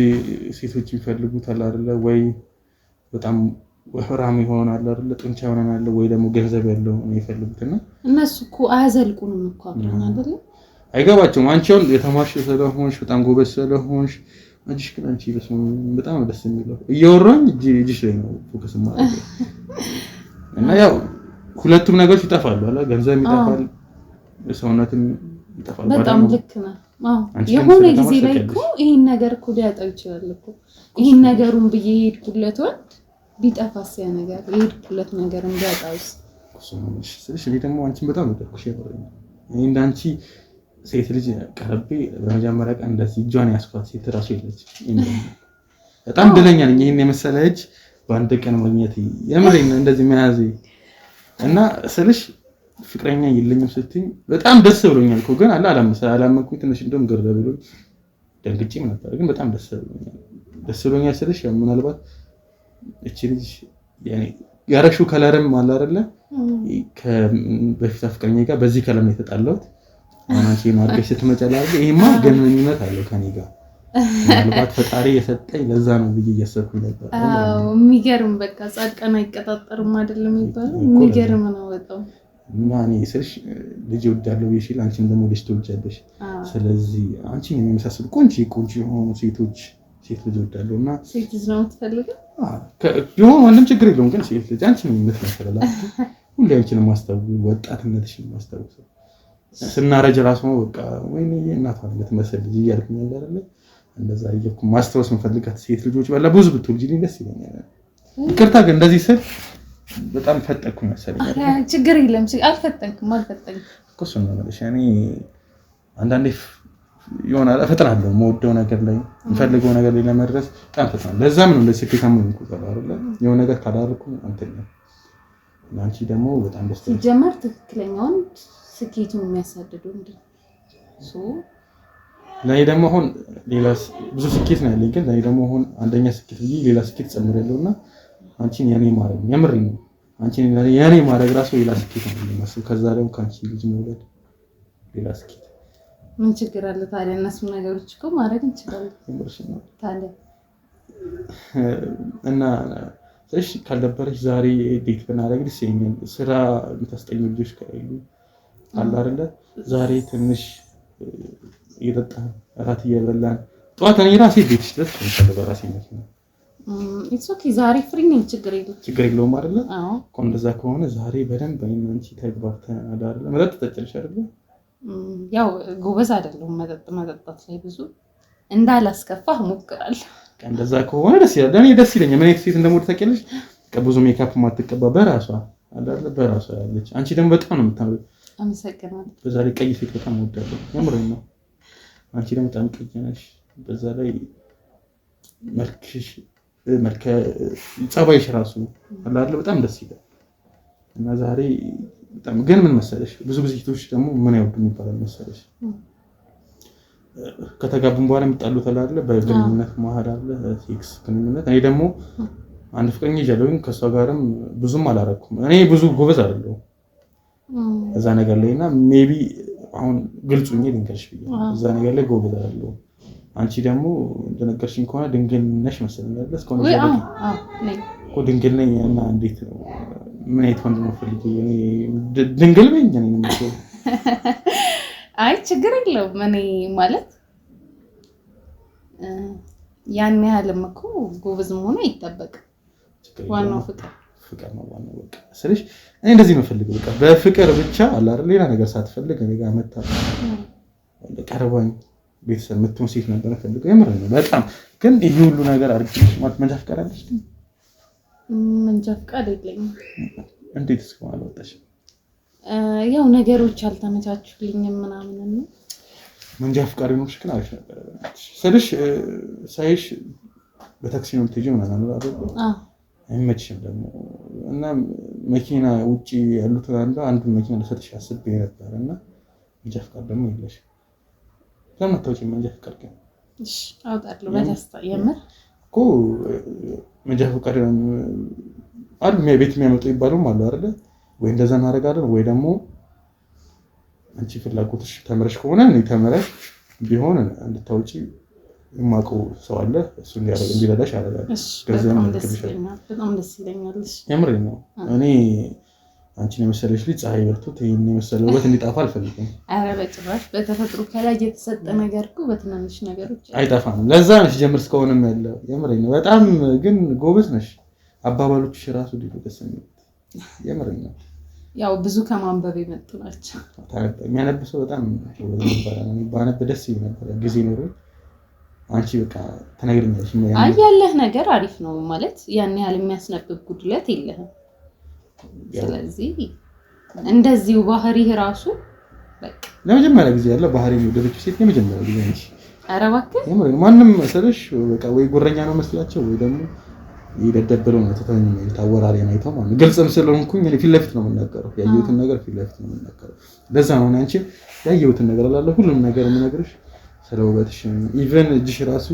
ሴቶች ይፈልጉታል አይደለ ወይ በጣም ወፍራም ይሆናል አይደለ ጡንቻ ይሆናል ወይ ደግሞ ገንዘብ ያለው ነው ይፈልጉትና እነሱ እኮ አያዘልቁንም እኮ አብረን አይደለ? አይገባቸውም። አንቺውን የተማርሽ ስለሆንሽ በጣም ጎበዝ ስለሆንሽ አንቺ ግን አንቺ በጣም ደስ የሚለው እያወራኝ እጅሽ ላይ ነው ፎከስ ማለት ነው። እና ያው ሁለቱም ነገሮች ይጠፋሉ አይደል? ገንዘብ ይጠፋል፣ ሰውነትም ይጠፋል። በጣም ልክ ነህ። የሆነ ጊዜ ላይ እኮ ይሄን ነገር እኮ ሊያጣው ይችላል እኮ ይሄን ነገሩን ብዬ ሄድኩለት ወንድ ቢጠፋስ ያ ነገር የሄድኩለት ነገር እንዲያጣውስ ስለሽ እኔ ደግሞ አንቺን በጣም ወደድኩሽ ያበረኝ እኔ እንዳንቺ ሴት ልጅ ቀርቤ በመጀመሪያ ቀን እንደዚህ እጇን ያስኳት ሴት ራሱ የለች በጣም ደለኛ ነኝ ይሄን የመሰለ እጅ በአንድ ቀን ማግኘት የምሬን እንደዚህ መያዝ እና ስለሽ ፍቅረኛ የለኝም ስትኝ በጣም ደስ ብሎኛል እኮ ግን አላመንኩኝ ትንሽ እንደውም ግር ብሎኝ ደንግጬም ነበር ግን በጣም ደስ ብሎኛል ስለሽ ያው ምናልባት እቺ ልጅ ያኔ ያረሽው ከለርም አለ አይደለ በፊት ፍቅረኛ ጋር በዚህ ከለር ነው የተጣላሁት አንቺ ነው አድርገሽ ስትመጫላል ይሄማ ግንኙነት አለው ከኔ ጋር ምናልባት ፈጣሪ የሰጠኝ ለዛ ነው ብዬ እያሰብኩኝ ነበር አዎ የሚገርም በቃ ጻድቃን አይቀጣጠርም አይደለም የሚባለው የሚገርም ነው በጣም እና እኔ ስልሽ ልጅ ወዳለው ይሽል አንቺም ደግሞ ልጅ ትወጃለሽ ስለዚህ አንቺን የሚመሳሰል ቆንጆ የሆኑ ሴት ልጅ ወዳለውና ሴት ልጅ ነው የምትፈልገው ቢሆን ምንም ችግር የለውም ግን ሴት ልጅ አንቺን የምትመስላላ ሁሌ አንቺን ማስተዋወቅ ወጣትነትሽን ማስተዋወቅ ስናረጅ ራሱ ነው በቃ ወይኔ እናቷን የምትመስል ልጅ እያልኩኝ አይደለ እንደዛ እየኩ ማስተዋወስ የምፈልጋት ሴት ልጆች ባላ ብዙ ብትወልጂ ደስ ይለኛል ይቅርታ ግን እንደዚህ ስል በጣም ፈጠንኩ መሰለኝ ችግር የለም አልፈጠንኩም እኮ እሱ ነው ማለት እኔ አንዳንዴ ይሆናል እፈጥናለሁ የምወደው ነገር ላይ የምፈልገው ነገር ላይ ለመድረስ በጣም ፈጥናለሁ ለዛም ነው እንደዚህ ስኬታማ ሆንኩት አይደለ የሆነ ነገር ካላደረኩ አንተኛ አንቺ ደግሞ በጣም ደስ ይላል ሲጀመር ትክክለኛውን ስኬቱን የሚያሳድደው እንዴ ላይ ደግሞ አሁን ሌላ ብዙ ስኬት ነው ያለኝ ግን ላይ ደግሞ አሁን አንደኛ ስኬት ልጅ ሌላ ስኬት ጨምሬለውና አንቺን የኔ ማረግ የምሬን ነው አንቺን የኔ ማረግ ራሱ ሌላ ስኬት ነው የሚመስለው ከዛ ደግሞ ካንቺ ልጅ መውለድ ሌላ ስኬት ምን ችግር አለ ታዲያ እነሱ ነገሮች እኮ ማረግ እንችላለን ታዲያ እና እሺ ካልደበረሽ ዛሬ ዴት ብናደርግ ደስ ይለኛል ስራ የምታስጠኝ ልጆች ካሉ አለ አይደለ ዛሬ ትንሽ እየጠጣን እራት እየበላን ጠዋት እኔ ራሴ ቤትሽ ድረስ በራሴ ነው ኢትስ ኦኬ ዛሬ ፍሪ ነኝ ችግር የለውም አይደለ እኮ እንደዛ ከሆነ ዛሬ በደንብ አንቺ ተግባብተን አይደለ መጠጥ ተጨልሽ አይደለ ያው ጎበዝ አይደለም መጠጣት ላይ ብዙ እንዳላስከፋህ ሞክራለሁ እንደዛ ከሆነ ደስ ይላል ለኔ ደስ ይለኛል ምን አይነት ሴት እንደሞት ታውቂያለሽ ብዙ ሜካፕ ማትቀባ በራሷ አይደለ በራሷ ያለች አንቺ ደግሞ በጣም ነው የምታምሪው አመሰግናለሁ በዛ ላይ ቀይ ሴት በጣም ወዳለሁ የምሬን ነው አንቺ ደግሞ በጣም ቀይ ነሽ በዛ ላይ መልክሽ ጸባይሽ ራሱ አላለ በጣም ደስ ይላል እና ዛሬ በጣም ግን ምን መሰለሽ ብዙ ሴቶች ደግሞ ምን ያወዱ ይባላል መሰለሽ ከተጋቡን በኋላ የሚጣሉት አለ በግንኙነት መሀል አለ ሴክስ ግንኙነት እኔ ደግሞ አንድ ፍቅረኛ ይዣለሁኝ ከሷ ጋርም ብዙም አላረኩም እኔ ብዙ ጎበዝ አይደለሁም እዛ ነገር ላይና ሜቢ አሁን ግልጹኝ ልንገርሽ እዛ ነገር ላይ ጎበዝ አይደለሁም አንቺ ደግሞ እንደነገርሽኝ ከሆነ ድንግል ነሽ መሰለኝ አይደል እስከሆነ ነኝ እኮ ድንግል ነኝ እና እንዴት ነው ምን አይነት ወንድ ነው ፈልጊ እኔ ድንግል ነኝ እኔ ነው አይ ችግር የለውም እኔ ማለት ያን ያህልም እኮ ጎበዝ መሆን አይጠበቅም ዋናው ፍቅር ነው ዋናው በቃ ስለሽ እኔ እንደዚህ ነው ፈልገው በቃ በፍቅር ብቻ አለ አይደል ሌላ ነገር ሳትፈልግ እኔ ጋር መጣ ቀርባኝ ቤተሰብ የምትሆን ሴት ነበር ፈልገው የምር ነው በጣም ግን ይሄ ሁሉ ነገር አድርግሽ ማለት መንጃ ፍቃድ አለሽ መንጃ ፍቃድ የለኝም እንዴት እስከማል ወጣሽ ያው ነገሮች አልተመቻቹልኝም ምናምን ነው መንጃ ፍቃድ ነው ሽክና አለሽ ነበር ስለሽ ሳይሽ በታክሲ ነው የምትሄጂው ምናምን አይደል አይመችም ደግሞ እና መኪና ውጪ ያሉት አንዱ መኪና ለሰጥሽ አስቤ ነበርና መንጃ ፍቃድ ደግሞ የለሽ ለምን አታውጪም መንጃ ፍቃድ ግን እሺ አውጣለሁ በደስታ የምር እኮ መንጃ ፍቃድ አሉ ቤት የሚያመጡ ይባሉም አሉ አይደል ወይ እንደዛ እናደርጋለን ወይ ደግሞ አንቺ ፍላጎትሽ ተመረሽ ከሆነ እኔ ተመረሽ ቢሆን እንድታውጪ የማውቀው ሰው አለ እሱ እንዲረዳሽ አደርጋለሁ በጣም ደስ ይለኛል የምሬን ነው እኔ አንቺን የመሰለሽ ልጅ ፀሐይ በርቶት ይሄን የመሰለ ውበት እንዲጣፋ አልፈልግም ኧረ በጭራሽ በተፈጥሮ ከላይ የተሰጠ ነገር እኮ በትናንሽ ነገሮች አይጠፋም ለዛ ነሽ ጀምር እስከሆነም ያለው የምሬን ነው በጣም ግን ጎበዝ ነሽ አባባሎችሽ ራሱ ደስ የሚል የምሬን ነው ያው ብዙ ከማንበብ የመጡ ናቸው የሚያነብ ሰው በጣም ባነብ ደስ ይል ነበር ጊዜ ኖሮ አንቺ በቃ ተነግረኛለሽ። አይ ያለህ ነገር አሪፍ ነው ማለት ያን ያህል የሚያስነብብ ጉድለት የለህም። ስለዚህ እንደዚሁ ባህሪህ ራሱ በቃ ለመጀመሪያ ጊዜ ያለው ባህሪ ነው ደረጃ ሴት ለመጀመሪያ ጊዜ ነሽ። ኧረ እባክህ ማንም መሰለሽ በቃ ወይ ጉረኛ ነው መስላቸው ወይ ደግሞ ይደደብለው ነው ተተወኝ ነው ታወራሪ ነው አይተው ማለት ግልጽም ስለሆንኩኝ እኔ ፊት ለፊት ነው የምናገረው ያየሁትን ነገር ፊት ለፊት ነው የምናገረው። ለዛ ነው አንቺ ያየሁትን ነገር አላለ ሁሉም ነገር የምነግርሽ ስለ ውበትሽ ኢቭን እጅሽ ራሱ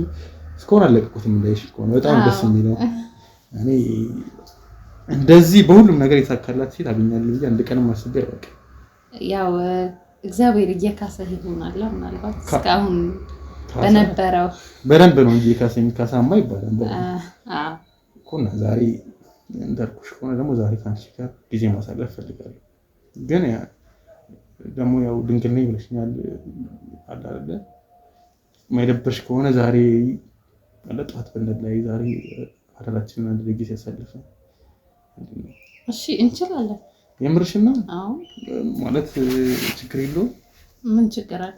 እስካሁን አለቀቁትም እንዳይሽ ከሆነ በጣም ደስ የሚለው እኔ እንደዚህ በሁሉም ነገር የተሳካላት ሴት አገኛለሁ ብዬ አንድ ቀንም አስቤ አላውቅም። ያው እግዚአብሔር እየካሰህ ይሆናል ምናልባት እስካሁን በነበረው በደንብ ነው እንጂ ካሰኝ ካሳማ ይባላል። ኮና ዛሬ እንደርኩሽ ከሆነ ደግሞ ዛሬ ካንቺ ጋር ጊዜ ማሳለፍ ፈልጋለሁ። ግን ያ ደግሞ ያው ድንግል ነኝ ብለሽኛል አይደል? ማይደብርሽ ከሆነ ዛሬ ለጧት በእንደት ላይ ዛሬ አዳራችንን አንድ ጊዜ ያሳልፈን። እሺ እንችላለን። የምርሽና? አዎ ማለት ችግር የለውም። ምን ችግር አለ?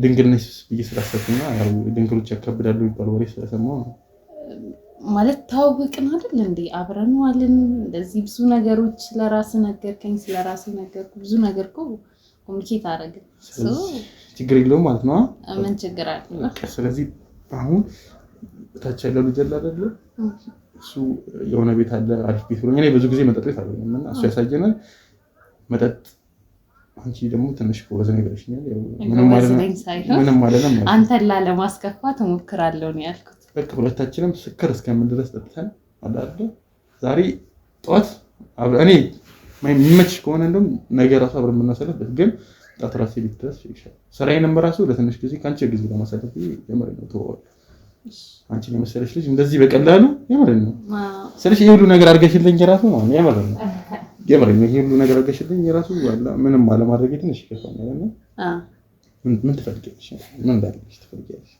ድንግል ነሽ ብዬ ስላሰብኩና ያው ድንግሎች ያከብዳሉ ይባል ወሬ ስለሰማሁ ነው። ማለት ታውቅን አይደል እንዴ? አብረን ዋልን እንደዚህ ብዙ ነገሮች ስለራስ ነገርከኝ፣ ስለራስ ነገርኩ፣ ብዙ ነገር እኮ ኮሚኒኬት አደረግን። ችግር የለውም ማለት ነው። ምን ችግር አለ? ስለዚህ አሁን ታች ያለው ልጅ አይደለ? እሱ የሆነ ቤት አለ አሪፍ ቤት ብሎኝ እኔ ብዙ ጊዜ መጠጥ ቤት አለኝና እሱ ያሳየናል መጠጥ። አንቺ ደግሞ ትንሽ ወዘኔ ብለሽኛል። ምንም ማለት ነው አንተን ላለማስከፋት እሞክራለሁ ነው ያልኩት። በቃ ሁለታችንም ስክር እስከምን ድረስ ጠጥተን አይደል? ዛሬ ጠዋት እኔ የሚመች ከሆነ እንደውም ነገ ራሱ አብረን የምናሳልፍበት ግን ጠዋት ራሴ ቤት ድረስ ይሻላል። ስራዬንም ራሱ ለትንሽ ጊዜ ከአንቺ ጊዜ ለማሳለፍ የምር ነው ተወው። አንቺን የመሰለሽ ልጅ እንደዚህ በቀላሉ የምር ነው ስለሽ ይሄ ሁሉ ነገር አድርገሽልኝ ራሱ ነው የምር ነው ይሄ ሁሉ ነገር አድርገሽልኝ ራሱ ምንም አለማድረግ ትንሽ ይከፋኛል። እና ምን ትፈልጊያለሽ? ምን እንዳልኩሽ ትፈልጊያለሽ?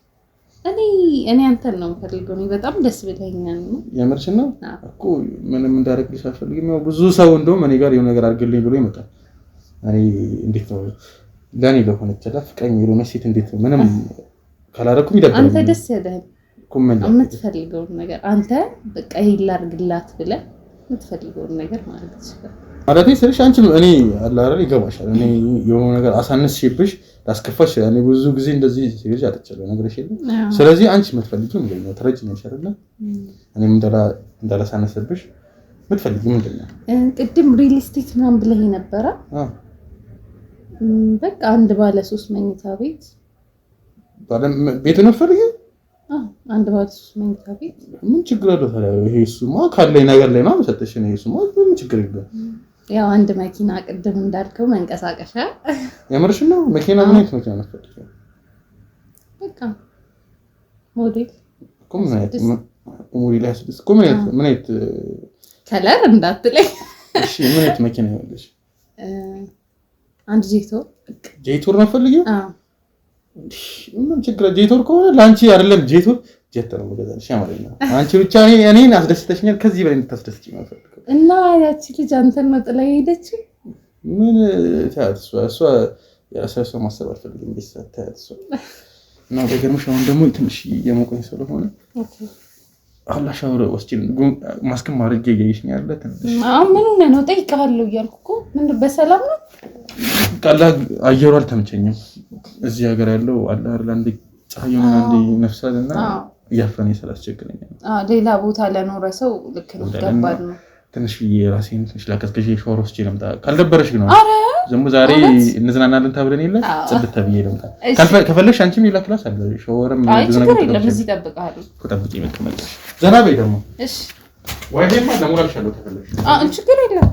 እኔ አንተን ነው የምፈልገው። እኔ በጣም ደስ ብለኛል ነው የምርሽ ነው እኮ ምንም እንዳደረግልሽ አልፈልግም። ያው ብዙ ሰው እንደውም እኔ ጋር የሆነ ነገር አድርግልኝ ብሎ ይመጣል። እኔ እንዴት ነው ለኔ ለሆነ ፍቅረኛ የሆነ ሴት እንዴት ነው ምንም ካላረኩኝ ይደብራል። አንተ ደስ ያለህ የምትፈልገውን ነገር አንተ በቃ ይሄን ላድርግላት ብለህ የምትፈልገውን ነገር ማለት ይችላል። አዳቴ ስልሽ አንቺ እኔ አለ አይደል ይገባሻል። እኔ የሆነ ነገር አሳነስሽብሽ ላስከፋሽ እኔ ብዙ ጊዜ እንደዚህ ሲልሽ አጥቻለሁ ነገርሽ የለም። ስለዚህ አንቺ የምትፈልጊው ምንድን ነው? ትረጂኛለሽ አይደል? እኔም እንዳላሳነስብሽ የምትፈልጊው ምንድን ነው? ቅድም ሪል ስቴት ምናምን ብለህ ነበረ። በቃ አንድ ባለ 3 መኝታ ቤት ቤት ነው የምትፈልጊው? አንድ ባለ 3 መኝታ ቤት ምን ችግር አለው ታዲያ? ይሄ እሱማ ካለኝ ነገር ላይ ነው መሰጠሽ ነው። እሱማ ምን ችግር የለውም። ያው አንድ መኪና ቅድም እንዳልከው መንቀሳቀሻ የምርሽ ነው? መኪና ምን አይነት መኪና ነው የምትፈልጊው? በቃ ሞዴል ሞዴል ያስደስት ምን አይነት ከለር እንዳትለኝ። እሺ ምን አይነት መኪና ያለሽ? አንድ ጄቶር ነው የምትፈልጊው? ምን ችግር ጄቶር ከሆነ ላንቺ አይደለም ጄቶር ጄት ነው ወደዛልሽ ማለት ነው። አንቺ ብቻ እኔን አስደስተሽኛል። ከዚህ በላይ እንድታስደስቺኝ ነው የምፈልገው። እና ያቺ ልጅ አንተን ነው ጥላ ሄደች? ምን ታያት እሷ የራሷ ማሰብ አልፈልግም። ታያት እሷ እና በገርምሽ አሁን ደግሞ ትንሽ የሞቀኝ ስለሆነ አላህ ሻወር ወስጪ ማስከም ማድረግ ይገይሽኝ ያለ ትንሽ ምን ነው ጠይቃለሁ እያልኩ እኮ ምን በሰላም ነው ቃላ አየሩ አልተመቸኝም። እዚህ ሀገር ያለው አለ አይደል አንዴ ፀሐዩን አንዴ ነፍሳልና ያፈኔ ስላስቸገረኝ ሌላ ቦታ ለኖረ ሰው ልክ ነው ገባል ነው። ትንሽ የራሴን ትንሽ ላከስከሽ ሻወር ወስጪ ልምጣ ካልደበረሽ ግን ዝም ዛሬ እንዝናናለን ተብለን የለ ጽድት ተብዬ ልምጣ ከፈለግሽ አንቺም ሌላ ክላስ አለ ሻወርም ብዙ ነገር የለም እዚህ እጠብቅሃለሁ። ተጠብቂ መቀመጥሽ ዘና በይ ደግሞ እሺ ወይ ደማ ለሞራልሽ አለው ከፈለግሽ ችግር የለም